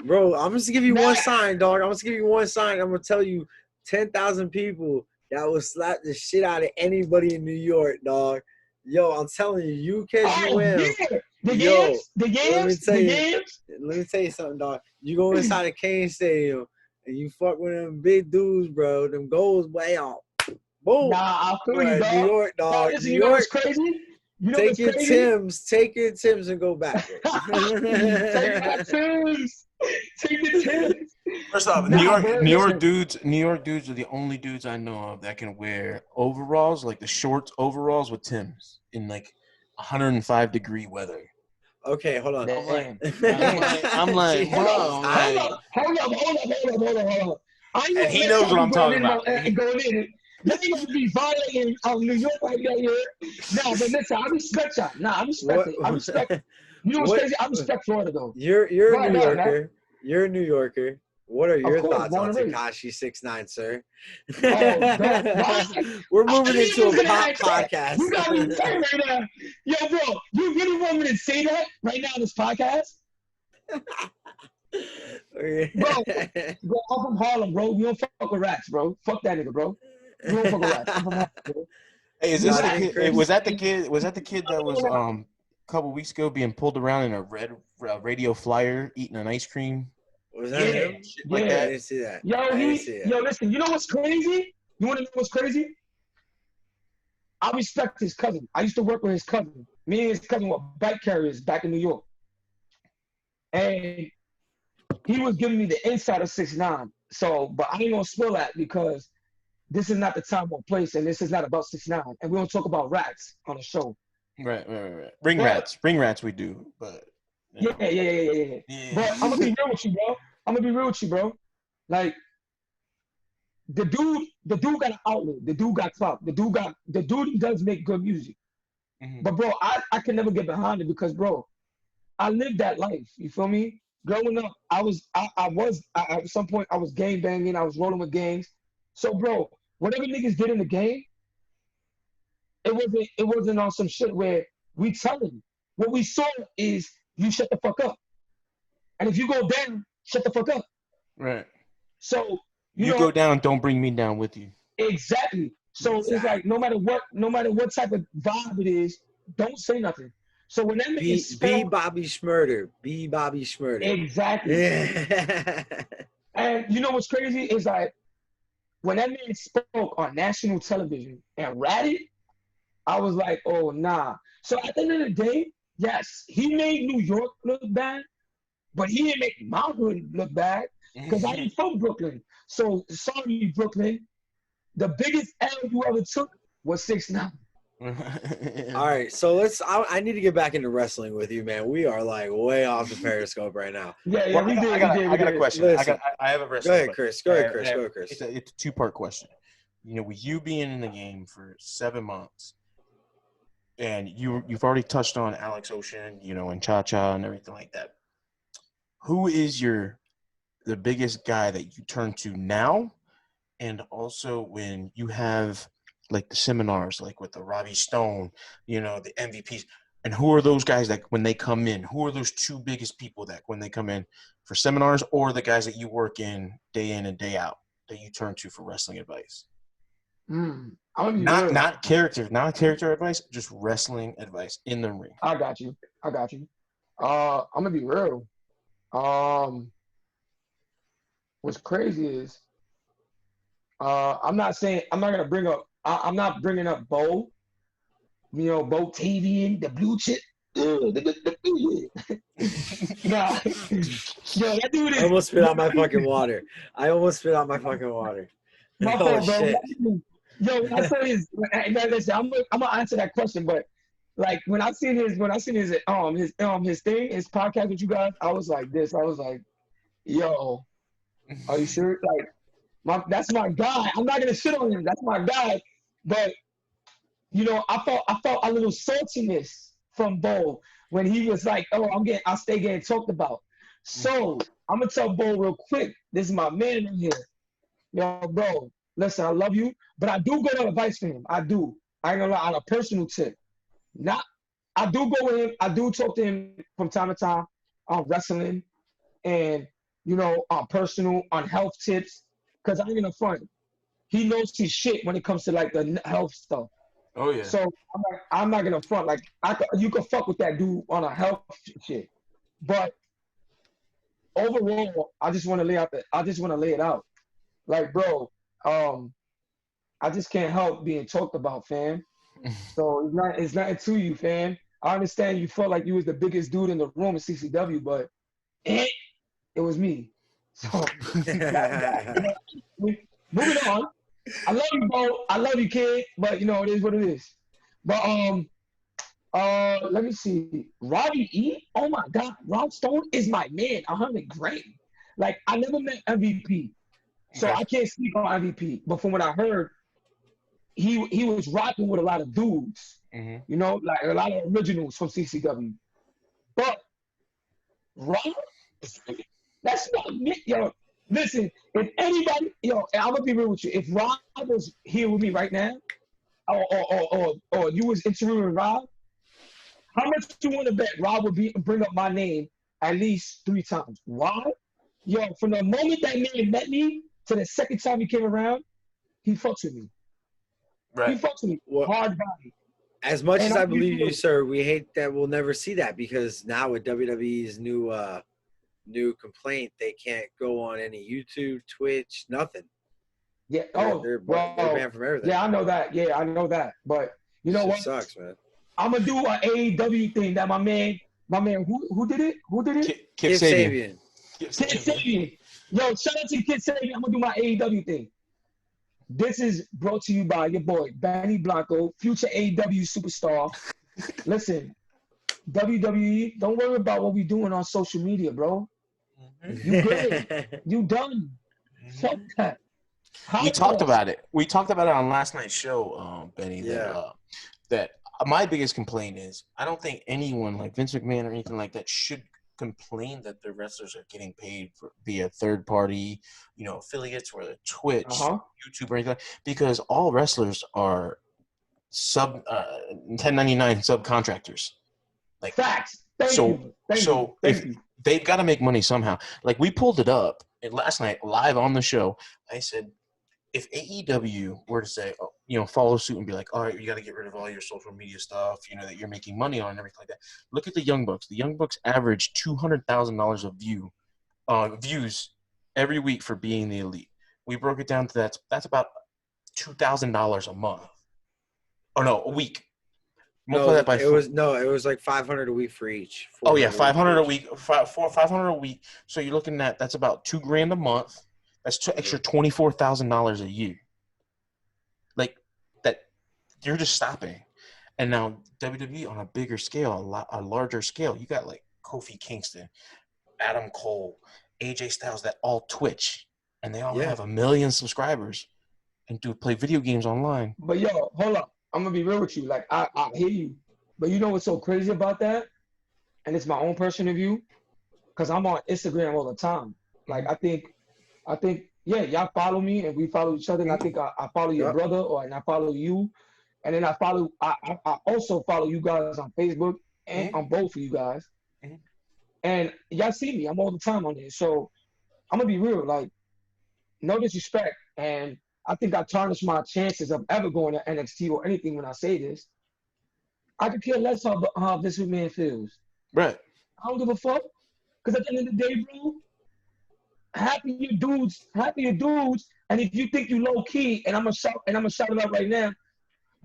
bro. I'm just give you one sign, dog. I'm just give you one sign. I'm gonna tell you 10,000 people that will slap the shit out of anybody in New York, dog. Yo, I'm telling you, you catch you win. The let me tell you something, dog. You go inside the Kane Stadium and you fuck with them big dudes, bro. Them goals way out. Boom. Nah, I feel you, dog. New York, dog. Nah, listen, New you know York. what's crazy? You know take your Tims and go back. Take my Tims. Take the Tims. First off, New York dudes are the only dudes I know of that can wear overalls, like the short overalls with Tims in like 105-degree weather. Okay, hold on. I'm like, whoa. Hold on. And he knows what I'm talking about. Going in. Let me gonna be violating New York like that here. Nah, but listen, I respect y'all. Nah, I respect it. I respect. You know what's crazy? I respect Florida though. You're a New Yorker. You're a New Yorker. What are your thoughts on Tekashi 6ix9ine, sir? We're moving into a pop podcast. You got me saying right now. Yo, bro, you really want me to say that right now in this podcast? Bro, I'm from Harlem, bro. We don't fuck with rats, bro. Fuck that nigga, bro. We don't fuck with rats. I'm from Harlem, bro. Hey, is this the kid? Was that the kid? Was that the kid that was a couple weeks ago being pulled around in a red radio flyer eating an ice cream? Was that him? Like that? I didn't see that. Yo, listen. You know what's crazy? You want to know what's crazy? I respect his cousin. I used to work with his cousin. Me and his cousin were bike carriers back in New York, and he was giving me the inside of 6ix9ine. So, but I ain't gonna spoil that because this is not the time or place, and this is not about 6ix9ine, and we don't talk about rats on the show. Right. Ring rats, we do, but. Yeah. But I'm gonna be real with you, bro. Like the dude got an outlet. The dude got clout. The dude does make good music. Mm-hmm. But bro, I can never get behind it because bro, I lived that life. You feel me? Growing up, I at some point I was gang banging. I was rolling with gangs. So bro, whatever niggas did in the game, it wasn't on some shit where we telling. What we saw is you shut the fuck up. And if you go down, shut the fuck up. Right. So you go down, don't bring me down with you. Exactly. So it's like no matter what type of vibe it is, don't say nothing. So when that nigga be Bobby Shmurda. Be Bobby Shmurda. Exactly. Yeah. And you know what's crazy is like when that man spoke on national television and ratted, I was like, oh nah. So at the end of the day, yes, he made New York look bad, but he didn't make my hood look bad because I ain't from Brooklyn. So sorry, Brooklyn. The biggest L you ever took was 6'9". All right, so I need to get back into wrestling with you, man. We are like way off the Periscope right now. Yeah, Well, we did. I got a question. Listen. I have a Go wrestling ahead, Chris. Go ahead, Chris. It's a two-part question. You know, with you being in the game for 7 months, and you've already touched on Alex Ocean, you know, and Cha Cha and everything like that. Who is the biggest guy that you turn to now, and also when you have like the seminars, like with the Robbie Stone, you know, the MVPs, and who are those guys that when they come in, who are those two biggest people that when they come in for seminars, or the guys that you work in and day out that you turn to for wrestling advice? Not character advice, just wrestling advice in the ring. I got you. I'm gonna be real. What's crazy is I'm not bringing up Bo. You know, Bo Tavian, the blue chip. Nah, yo, that dude is. I almost spit out my fucking water. My fault, bro. Shit. Yo, when I saw his, listen, I'm gonna answer that question, but like when I seen his podcast with you guys, I was like this. I was like, yo, are you sure? Like, that's my guy. I'm not gonna shit on him. That's my guy. But you know, I felt a little saltiness from Bo when he was like, oh, I'll stay getting talked about. So I'm gonna tell Bo real quick. This is my man in here. Yo, bro, listen, I love you, but I do go to advice for him. I do. I ain't gonna lie, on a personal tip. I do go with him. I do talk to him from time to time on wrestling and, you know, on health tips. Because I ain't gonna front. He knows his shit when it comes to like the health stuff. Oh yeah. So I'm not gonna front. Like you can fuck with that dude on a health shit, but overall, I just want to lay it out. Like, bro, I just can't help being talked about, fam. So it's nothing to you, fam. I understand you felt like you was the biggest dude in the room at CCW, but it was me. So moving on. I love you, bro. I love you, kid. But you know, it is what it is. But let me see. Robbie E. Oh my God, Rob Stone is my man. 100 grand. Like I never met MVP, so I can't speak on MVP. But from what I heard, he was rocking with a lot of dudes. You know, like a lot of originals from CCW. But Rob, that's not me, yo. Listen, if anybody, yo, I'm gonna be real with you. If Rob was here with me right now, or you was interviewing Rob, how much do you want to bet Rob would bring up my name at least 3 times? Why? Yo, from the moment that man met me to the second time he came around, he fucks with me. Right. He fucks with me. Well, hard body. As much as I believe you, sir, we hate that we'll never see that because now with WWE's new complaint, they can't go on any YouTube, Twitch, nothing. Yeah. They're banned from everything. Yeah, I know that. Yeah, I know that. But you know what? Sucks, man. I'm gonna do an AEW thing that my man, who did it? Who did it? Kip Sabian. Kip Sabian. Yo, shout out to Kip Sabian. I'm gonna do my AEW thing. This is brought to you by your boy Benny Blanco, future AEW superstar. Listen, WWE, don't worry about what we doing on social media, bro. You good. You done. Fuck that. We talked about it. We talked about it on last night's show, Benny. Yeah. That my biggest complaint is I don't think anyone like Vince McMahon or anything like that should complain that their wrestlers are getting paid via third party, you know, affiliates or Twitch, YouTube, or anything, because all wrestlers are 1099 subcontractors. Like facts. Thank you. They've got to make money somehow. Like we pulled it up and last night live on the show. I said, if AEW were to say, follow suit and be like, all right, you got to get rid of all your social media stuff, you know, that you're making money on and everything like that. Look at the Young Bucks. The Young Bucks average $200,000 of views every week for being the elite. We broke it down to that's about $2,000 a month. Oh no, a week. Multiply that by it was like 500 a week for each. Oh yeah, 500 a week, 500 a week. So you're looking at that's about $2,000 a month. That's extra $24,000 a year. you're just stopping. And now WWE on a bigger scale, a larger scale, you got like Kofi Kingston, Adam Cole, AJ Styles that all Twitch, and they all have 1 million subscribers and play video games online. But yo, hold up. I'm gonna be real with you. Like I hear you, but you know what's so crazy about that? And it's my own personal view, because I'm on Instagram all the time. Like I think, yeah, y'all follow me and we follow each other. And I think I follow your brother, and I follow you, and then I also follow you guys on Facebook and on both of you guys. And y'all see me. I'm all the time on there. So I'm gonna be real. Like, no disrespect, and I think I tarnished my chances of ever going to NXT or anything when I say this. I could care less how this man feels. Right. I don't give a fuck. Because at the end of the day, bro, happy your dudes. And if you think you low key, and I'm gonna shout it out right now,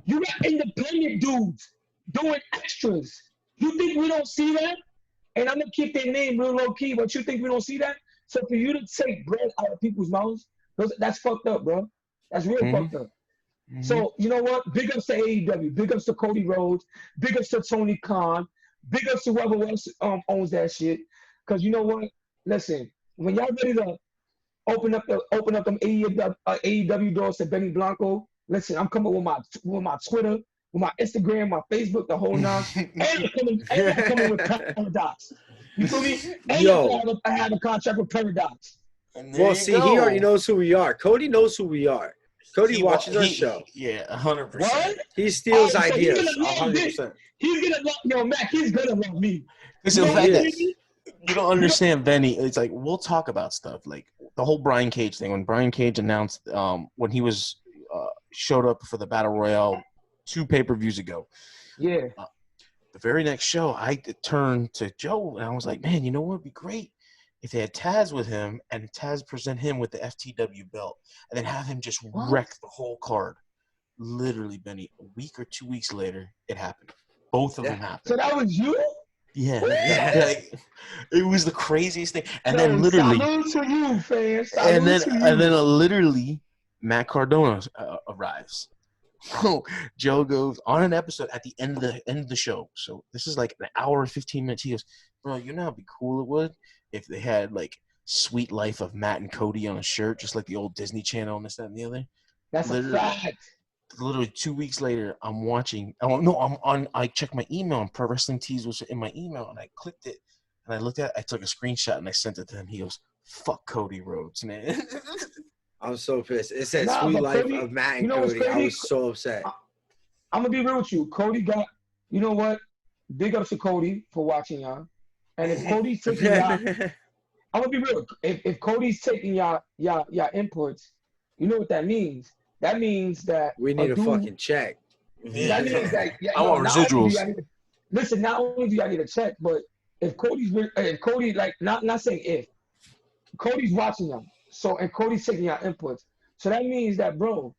you got independent dudes doing extras. You think we don't see that? And I'm gonna keep their name real low key, but you think we don't see that? So for you to take bread out of people's mouths, that's fucked up, bro. That's real fucked up. So you know what? Big ups to AEW, big ups to Cody Rhodes, big ups to Tony Khan, big ups to whoever else owns that shit. Cause you know what? Listen, when y'all ready to open up them AEW doors to Benny Blanco, listen, I'm coming with my Twitter, with my Instagram, my Facebook, the whole nine, and I'm coming with Paradox. You feel me? And I have a contract with Paradox. Well, see, he already knows who we are. Cody knows who we are. Cody watches our show. Yeah, 100%. What? He steals ideas. He's gonna 100%. He's gonna love Mac. He's gonna love me. Listen, the fact that you don't understand Benny, it's like we'll talk about stuff like the whole Brian Cage thing. When Brian Cage announced when he was showed up for the Battle Royale 2 pay-per-views ago. Yeah. The very next show, I turned to Joe and I was like, man, you know what would be great? If they had Taz with him and Taz present him with the FTW belt and then have him just wreck the whole card. Literally, Benny, a week or 2 weeks later, it happened. Both of them happened. So that was you? Yeah. Like, it was the craziest thing. And then literally. Salute to you, fans. And then literally, Matt Cardona arrives. So Joe goes on an episode at the end of the show. So this is like an hour and 15 minutes. He goes, bro, you know how be cool it would if they had like Sweet Life of Matt and Cody on a shirt, just like the old Disney Channel and this, that, and the other. That's literally, a fact. Literally 2 weeks later, I'm watching. I checked my email and Pro Wrestling Tees was in my email, and I clicked it, and I looked at it. I took a screenshot and I sent it to him. He goes, "Fuck Cody Rhodes, man." I'm so pissed. It said Sweet Life Cody, of Matt and Cody. I was so upset. I'm gonna be real with you. Cody got. You know what? Big ups to Cody for watching y'all. And if Cody's taking y'all, I'm gonna be real. If Cody's taking y'all inputs, you know what that means. That means that we need a fucking check. That means that I want residuals. Listen, not only do y'all need a check, but if Cody, like not saying if Cody's watching y'all, so and Cody's taking y'all inputs, so that means that, bro,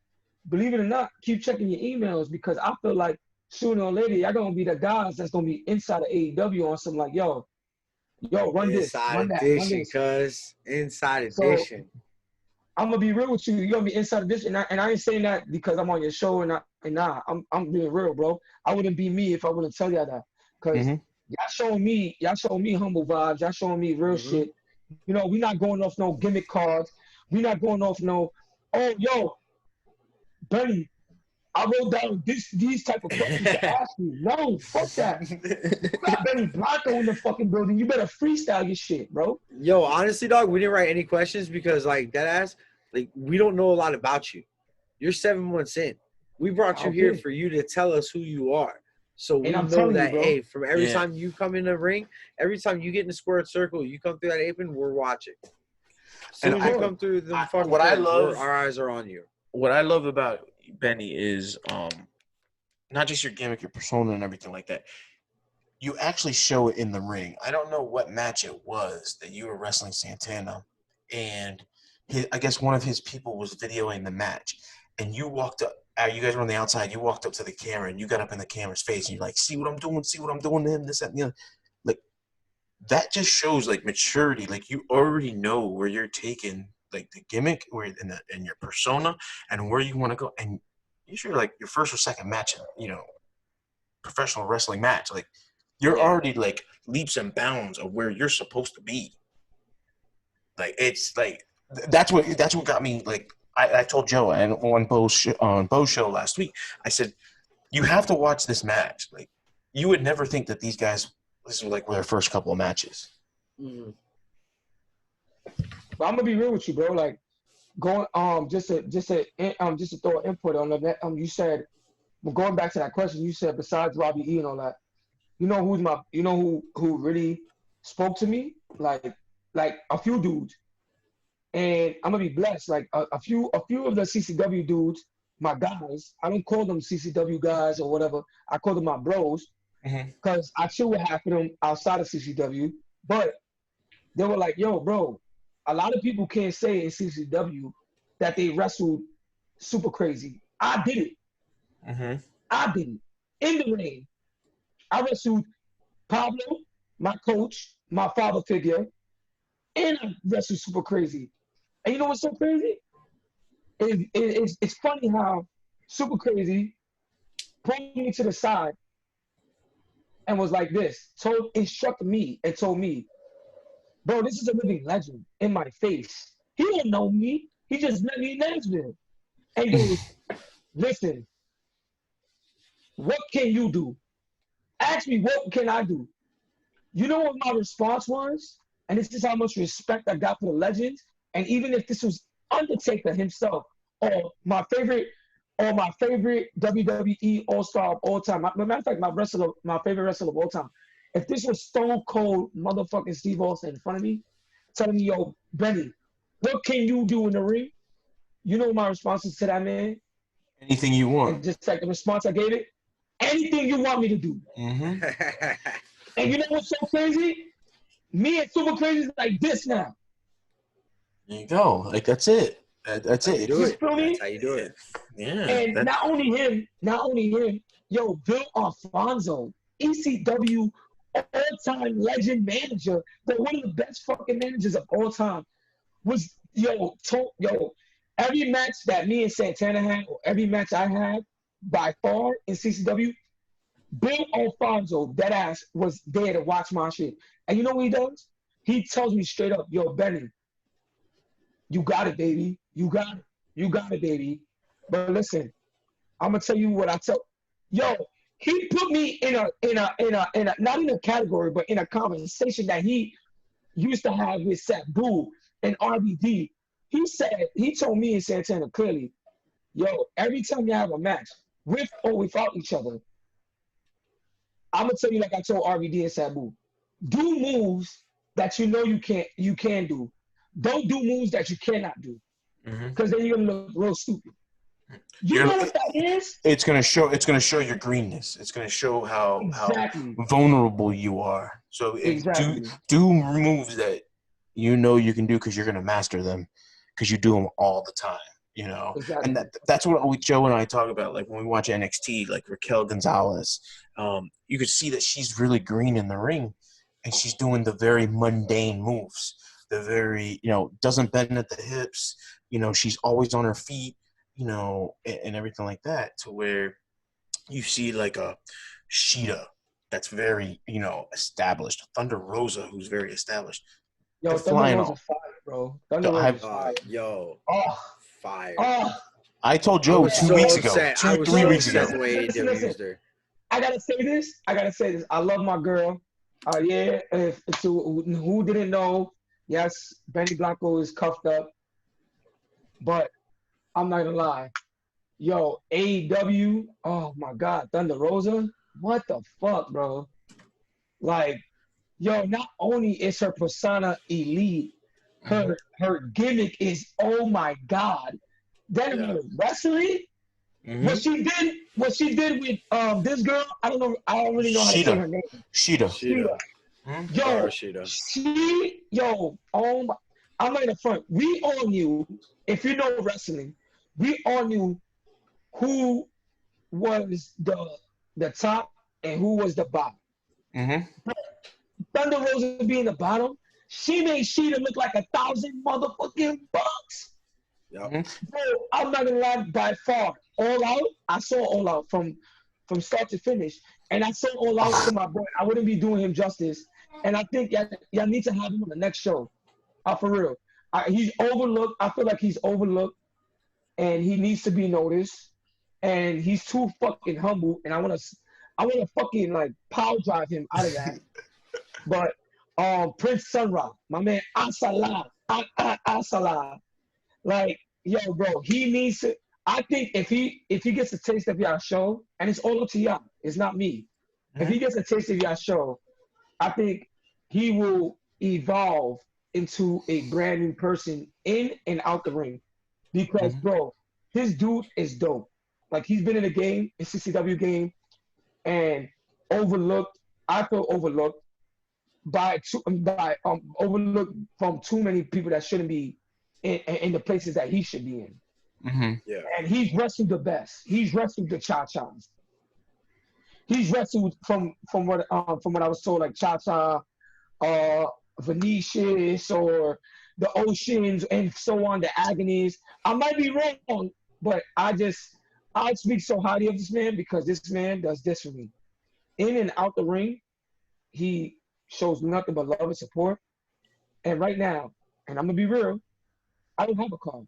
believe it or not, keep checking your emails, because I feel like sooner or later y'all gonna be the guys that's gonna be inside of AEW on something like yo, run this, run that, edition, cuz inside edition. So, I'm gonna be real with you. You're gonna be inside of this, and I ain't saying that because I'm on your show, I'm being real, bro. I wouldn't be me if I wouldn't tell y'all that, because y'all showing me humble vibes. Y'all showing me real shit. You know, we not going off no gimmick cards. We not going off no, oh yo, Benny, I wrote down these type of questions to ask you. No, fuck that. You got Benny Blanco in the fucking building. You better freestyle your shit, bro. Yo, honestly, dog, we didn't write any questions because, like, that ass, like, we don't know a lot about you. You're 7 months in. We brought you here for you to tell us who you are. So we know that, hey, from every time you come in the ring, every time you get in the squared circle, you come through that apron, we're watching. So as you come through the fucking our eyes are on you. What I love about Benny is not just your gimmick, your persona, and everything like that. You actually show it in the ring. I don't know what match it was that you were wrestling Santana, and I guess one of his people was videoing the match, and you walked up. You guys were on the outside. You walked up to the camera, and you got up in the camera's face, and you're like, "See what I'm doing? See what I'm doing to him? This, that, and the other." Like, that just shows like maturity. Like, you already know where you're taking like the gimmick, where in your persona, and where you want to go. And usually like your first or second match, professional wrestling match, like you're already like leaps and bounds of where you're supposed to be. Like it's like that's what got me. Like I told Joe and on Bo's show last week, I said you have to watch this match. Like you would never think that these guys this was like their first couple of matches. Mm-hmm. But I'm gonna be real with you, bro. Like going just to throw input on that. You said, well, going back to that question, you said besides Robbie E and all that, who really spoke to me, like a few dudes, and I'm gonna be blessed. Like a few of the CCW dudes, my guys. I don't call them CCW guys or whatever. I call them my bros because I chill with half of them outside of CCW. But they were like, "Yo, bro, a lot of people can't say in CCW that they wrestled super crazy. I did it. I did it in the ring. I wrestled Pablo, my coach, my father figure, and I wrestled super crazy. And you know what's so crazy? It's funny how super crazy pulled me to the side and was like this. Instructed me and told me, bro, this is a living legend in my face. He don't know me. He just met me in Nashville. And he goes, listen, what can you do? Ask me, what can I do? You know what my response was? And this is how much respect I got for the legends. And even if this was Undertaker himself, or my favorite WWE All-Star of all time. Matter of fact, my favorite wrestler of all time. If this was Stone Cold motherfucking Steve Austin in front of me, telling me, yo, Benny, what can you do in the ring? You know my response is to that man? Anything you want. And just like the response I gave it, anything you want me to do. Mm-hmm. And you know what's so crazy? Me and Super Crazy is like this now. There you go. Like that's it. That's it. That's how you do it. Yeah. And not only him, yo, Bill Alfonso, ECW all-time legend manager, but one of the best fucking managers of all time, was every match that me and Santana had, or every match I had, by far in CCW, Bill Alfonso, that ass, was there to watch my shit. And you know what he does? He tells me straight up, yo, Benny, you got it, baby. You got it. You got it, baby. But listen, I'm gonna tell you what I tell. Yo, he put me in a not in a category, but in a conversation that he used to have with Sabu and RBD. He told me and Santana clearly, yo, every time you have a match, with or without each other, I'm gonna tell you like I told RBD and Sabu, do moves that you know you can do. Don't do moves that you cannot do, because then you're gonna look real stupid. You know what that is? It's gonna show your greenness. It's gonna show how vulnerable you are. So do moves that you know you can do because you're gonna master them because you do them all the time. You know, and that's what Joe and I talk about. Like when we watch NXT, like Raquel Gonzalez, you could see that she's really green in the ring, and she's doing the very mundane moves. The very, doesn't bend at the hips. She's always on her feet. And everything like that, to where you see like a Sheeta that's very, established. Thunder Rosa, who's very established. Yo, Thunder Rosa fire, bro. Thunder Rosa fire. Fire. Oh. I told Joe 2 weeks ago. 3 weeks ago. Listen. I gotta say this. I love my girl. If who didn't know, yes, Benny Blanco is cuffed up. But I'm not gonna lie. Yo, AEW, oh my God, Thunder Rosa, what the fuck, bro? Like, yo, not only is her persona elite, her gimmick is, oh my God. Then wrestling, what she did with this girl, I don't really know how to say her name. Sheeta. I'm not in the front. We all knew, if you know wrestling, we all knew who was the top and who was the bottom. Thunder Rosa being the bottom, she made Sheeta look like $1,000 motherfucking bucks. Yep. Bro, I'm not gonna lie, by far, All Out, I saw All Out from start to finish. And I saw All Out to my boy. I wouldn't be doing him justice. And I think y'all need to have him on the next show. For real. He's overlooked. I feel like he's overlooked and he needs to be noticed. And he's too fucking humble. And I wanna fucking like power drive him out of that. But Prince Sunra, my man Asala. Asala. Like, yo, bro, he needs to. I think if he gets a taste of y'all show, and it's all up to y'all, it's not me. If he gets a taste of y'all show, I think he will evolve into a brand new person in and out the ring. Because, bro, his dude is dope. Like, he's been in the game, in CCW game, and overlooked. I feel overlooked overlooked from too many people that shouldn't be in the places that he should be in. Yeah. And he's wrestled the best. He's wrestled the Cha-Chas. He's wrestled from what I was told, like Cha-Cha, Venetius, or the Oceans, and so on, the Agonies. I might be wrong, but I speak so highly of this man because this man does this for me. In and out the ring, he shows nothing but love and support. And right now, and I'm gonna be real, I don't have a car.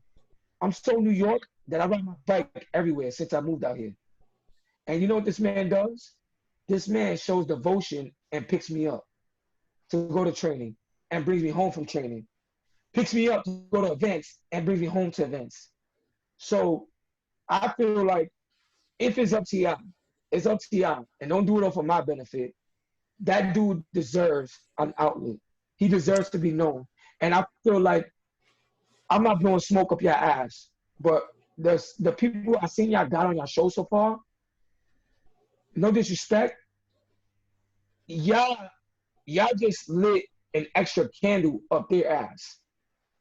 I'm so New York that I ride my bike everywhere since I moved out here. And you know what this man does? This man shows devotion and picks me up to go to training and brings me home from training. Picks me up to go to events and brings me home to events. So I feel like if it's up to y'all, it's up to y'all. And don't do it all for my benefit. That dude deserves an outlet. He deserves to be known. And I feel like I'm not blowing smoke up your ass, but the people I seen y'all got on your show so far, no disrespect, y'all just lit an extra candle up their ass.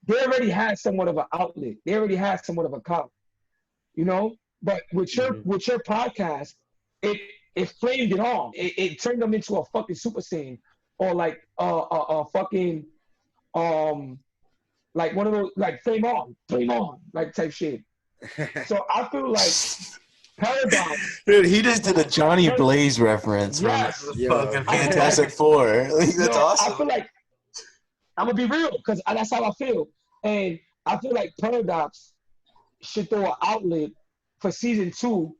They already had somewhat of an outlet. They already had somewhat of a clout, you know. But with your podcast, it flamed it on. It turned them into a fucking super saiyan, or like a fucking like one of those like flame on like type shit. So I feel like Paradox. Dude, he just did a Johnny Blaze reference from fucking Fantastic Four. Like, that's awesome. I feel like I'm gonna be real because that's how I feel, and I feel like Paradox should throw an outlet for season 2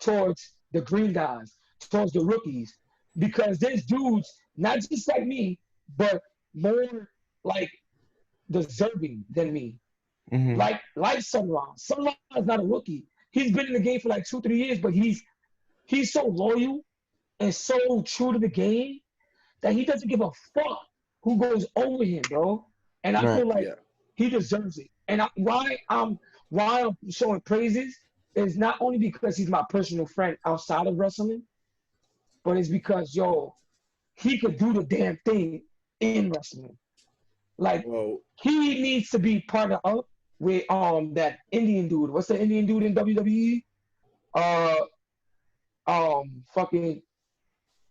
towards the green guys, towards the rookies, because there's dudes not just like me, but more like deserving than me. Like Sunrise. Sunrise is not a rookie. He's been in the game for like 2-3 years, but he's so loyal and so true to the game that he doesn't give a fuck who goes over him, bro. And I feel like he deserves it. And why I'm showing praises is not only because he's my personal friend outside of wrestling, but it's because he could do the damn thing in wrestling. Like he needs to be partnered up with that Indian dude. What's the Indian dude in WWE? Fucking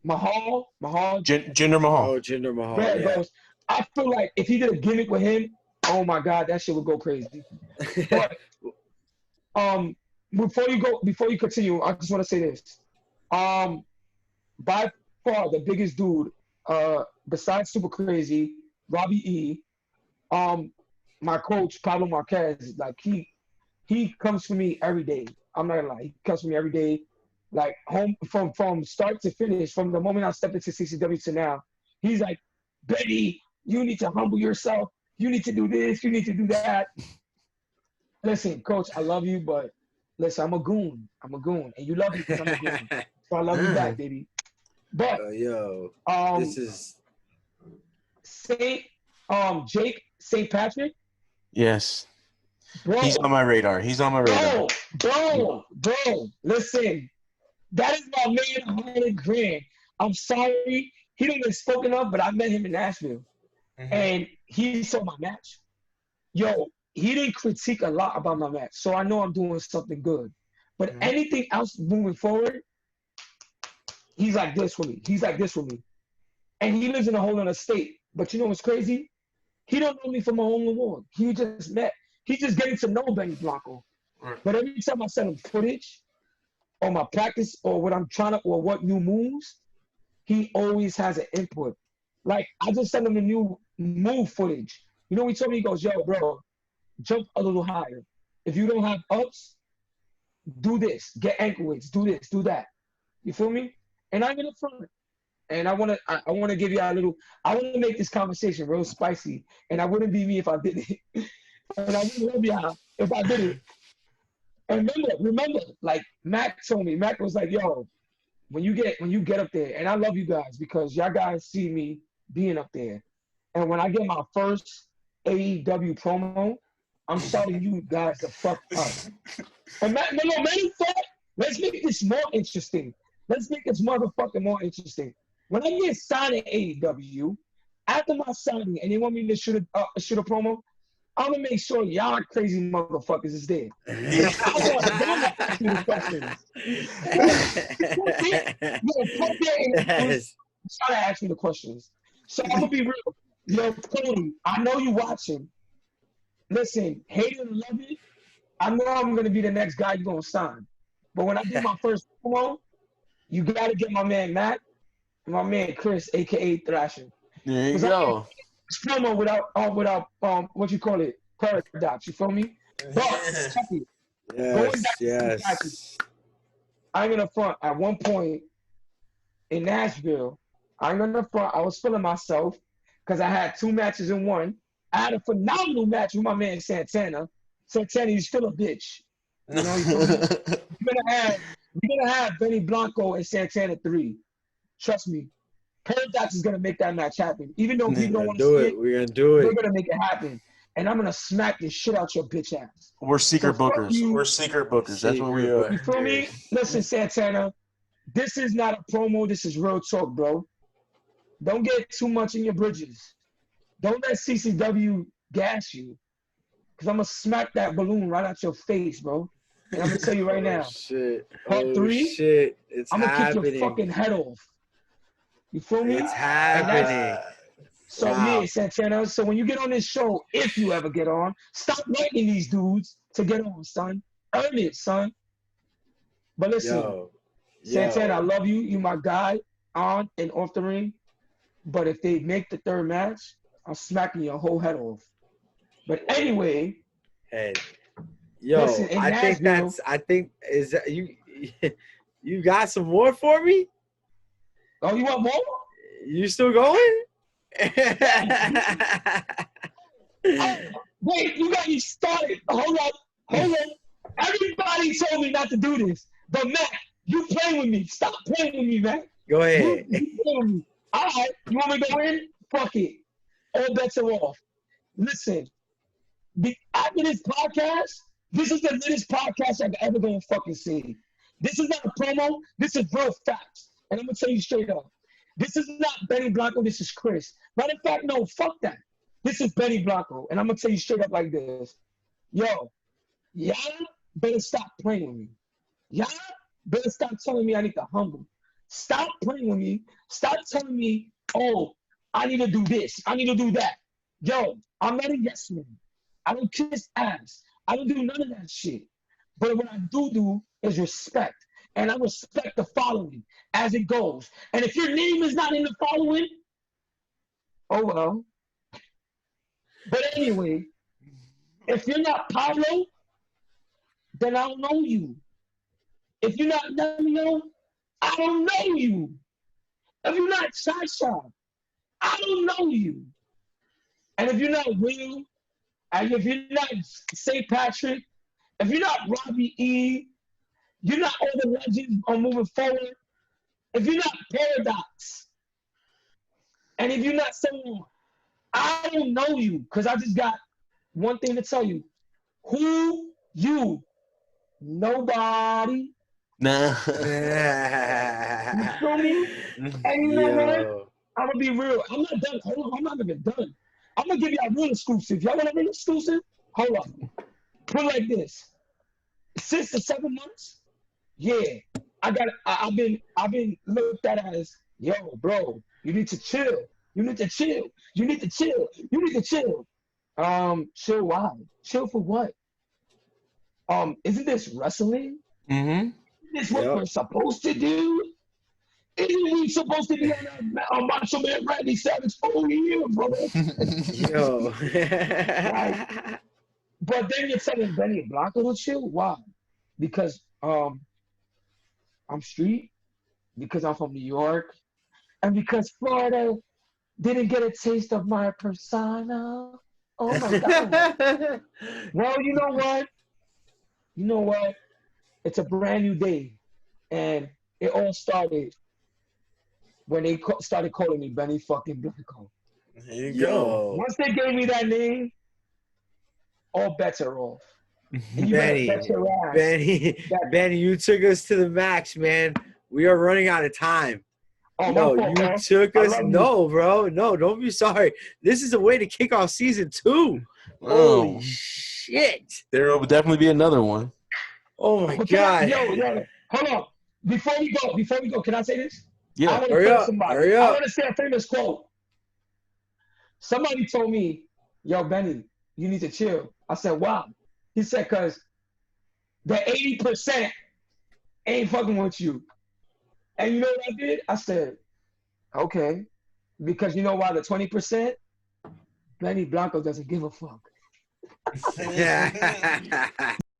Mahal. Jinder Mahal. Oh, Jinder Mahal. There it goes. I feel like if he did a gimmick with him, oh my god, that shit would go crazy. But before you continue, I just want to say this. By far the biggest dude, besides Super Crazy, Robbie E, my coach Pablo Marquez, like he comes for me every day. I'm not gonna lie, he comes for me every day, like home from start to finish. From the moment I stepped into CCW to now, he's like, Benny, you need to humble yourself. You need to do this. You need to do that. Listen, coach, I love you, but listen, I'm a goon, and you love me because I'm a goon. So I love you back, baby. But this is Jake St. Patrick. Yes. Bro, he's on my radar. Bro. Listen, that is my man, 100 grand. I'm sorry, he didn't get spoken of, but I met him in Nashville, and he saw my match. He didn't critique a lot about my match, so I know I'm doing something good. But anything else moving forward, he's like this for me. And he lives in a whole other state. But you know what's crazy? He don't know me from a hole in the wall. He just met. He's just getting to know Benny Blanco. Right. But every time I send him footage or my practice or what I'm trying to or what new moves, he always has an input. Like I just sent him the new move footage. You know, he told me, he goes, yo, bro, jump a little higher. If you don't have ups, do this. Get ankle weights. Do this. Do that. You feel me? And I'm in the front. And I wanna give you a little. I wanna make this conversation real spicy. And I wouldn't be me if I did it. And I wouldn't love y'all if I did it. And remember, like Mac told me. Mac was like, yo, when you get up there, and I love you guys because y'all guys see me being up there. And when I get my first AEW promo, I'm shouting you guys the fuck up. And matter of fact, let's make this more interesting. Let's make this motherfucking more interesting. When I get signed at AEW, after my signing, and they want me to shoot a promo, I'm gonna make sure y'all crazy motherfuckers is there. And I want them to ask me the questions. Put there and try to ask me the questions. So I'm gonna be real. Yo, Cody, I know you watching. Listen, hate it or love it, I know I'm gonna be the next guy you're gonna sign. But when I do my first promo, you gotta get my man Matt and my man Chris, aka Thrasher. There you go. Promo without what you call it, paradox. You feel me? But check it. Yes. I'm gonna front at one point in Nashville. I'm gonna front. I was feeling myself because I had 2 matches in one. I had a phenomenal match with my man Santana. Santana, he's still a bitch. You know, we're gonna have Benny Blanco and Santana 3. Trust me. Paradox is gonna make that match happen. Even though people don't want to see it, we're gonna do it. We're gonna make it happen. And I'm gonna smack the shit out your bitch ass. We're secret bookers. We're secret bookers. That's what we are. You feel me? Listen, Santana, this is not a promo. This is real talk, bro. Don't get too much in your bridges. Don't let CCW gas you. Because I'm going to smack that balloon right out your face, bro. And I'm going to tell you right now. Shit. Part 3, shit. It's I'm going to happening. kick your fucking head off. You feel me? It's happening. So, yeah, Santana. So, when you get on this show, if you ever get on, stop waiting these dudes to get on, son. Earn it, son. But listen, Santana, I love you. You my guy on and off the ring. But if they make the 3rd match, I'm smacking your whole head off. But anyway, listen, I think is that you got some more for me? Oh, you want more? You still going? Wait, you got me started. Hold on. Everybody told me not to do this. But Matt, you playing with me. Stop playing with me, Matt. Go ahead. You playing with me. All right, you want me to go in? Fuck it. All bets are off. Listen, after this podcast, this is the latest podcast I've ever gonna fucking see. This is not a promo. This is real facts. And I'm gonna tell you straight up. This is not Benny Blanco. This is Chris. Matter of fact, no, fuck that. This is Benny Blanco. And I'm gonna tell you straight up like this. Yo, y'all better stop playing with me. Y'all better stop telling me I need to humble. Stop playing with me. Stop telling me, oh, I need to do this. I need to do that. Yo, I'm not a yes man. I don't kiss ass. I don't do none of that shit. But what I do is respect. And I respect the following as it goes. And if your name is not in the following, oh well. But anyway, if you're not Pablo, then I don't know you. If you're not Damiano, I don't know you. If you're not Sasha, I don't know you. And if you're not Will, and if you're not St. Patrick, if you're not Robbie E, you're not all the legends on moving forward. If you're not Paradox, and if you're not someone, I don't know you, because I just got one thing to tell you. Who you? Nobody. Nah. You feel me? And you know what? I'm going to be real. I'm not done. Hold on. I'm not even done. I'm going to give y'all real exclusive. Y'all want a real exclusive? Hold on. Put it like this. 6 to 7 months, yeah, I've been looked at as, yo, bro, you need to chill. You need to chill. You need to chill. You need to chill. Chill. Why? Chill for what? Isn't this wrestling? Mm-hmm. Isn't this what Yep. we're supposed to do? Isn't we supposed to be on Macho Man Randy Savage all year, brother? Yo. Like, but then you're telling Benny Blanco to chill? Why? Because I'm street, because I'm from New York, and because Florida didn't get a taste of my persona. Oh my God. Well, you know what? You know what? It's a brand new day. And it all started when they started calling me Benny fucking Blanco. There you Yo. Once they gave me that name, all bets are off. And you better Benny, bet your ass. Benny, that- Benny, you took us to the max, man. We are running out of time. Oh, Yo, my fault, you man. took I us. love you. No, bro. No, don't be sorry. This is a way to kick off season 2. Holy Oh, shit. there will definitely be another one. Oh my But God. yo, hold on. Before we go, can I say this? I Yeah. want to Hurry quote up. somebody. Hurry I up. want to say a famous quote. Somebody told me, yo, Benny, you need to chill. I said, wow. He said, because the 80% ain't fucking with you. And you know what I did? I said, okay. Because you know why the 20%? Benny Blanco doesn't give a fuck. Yeah.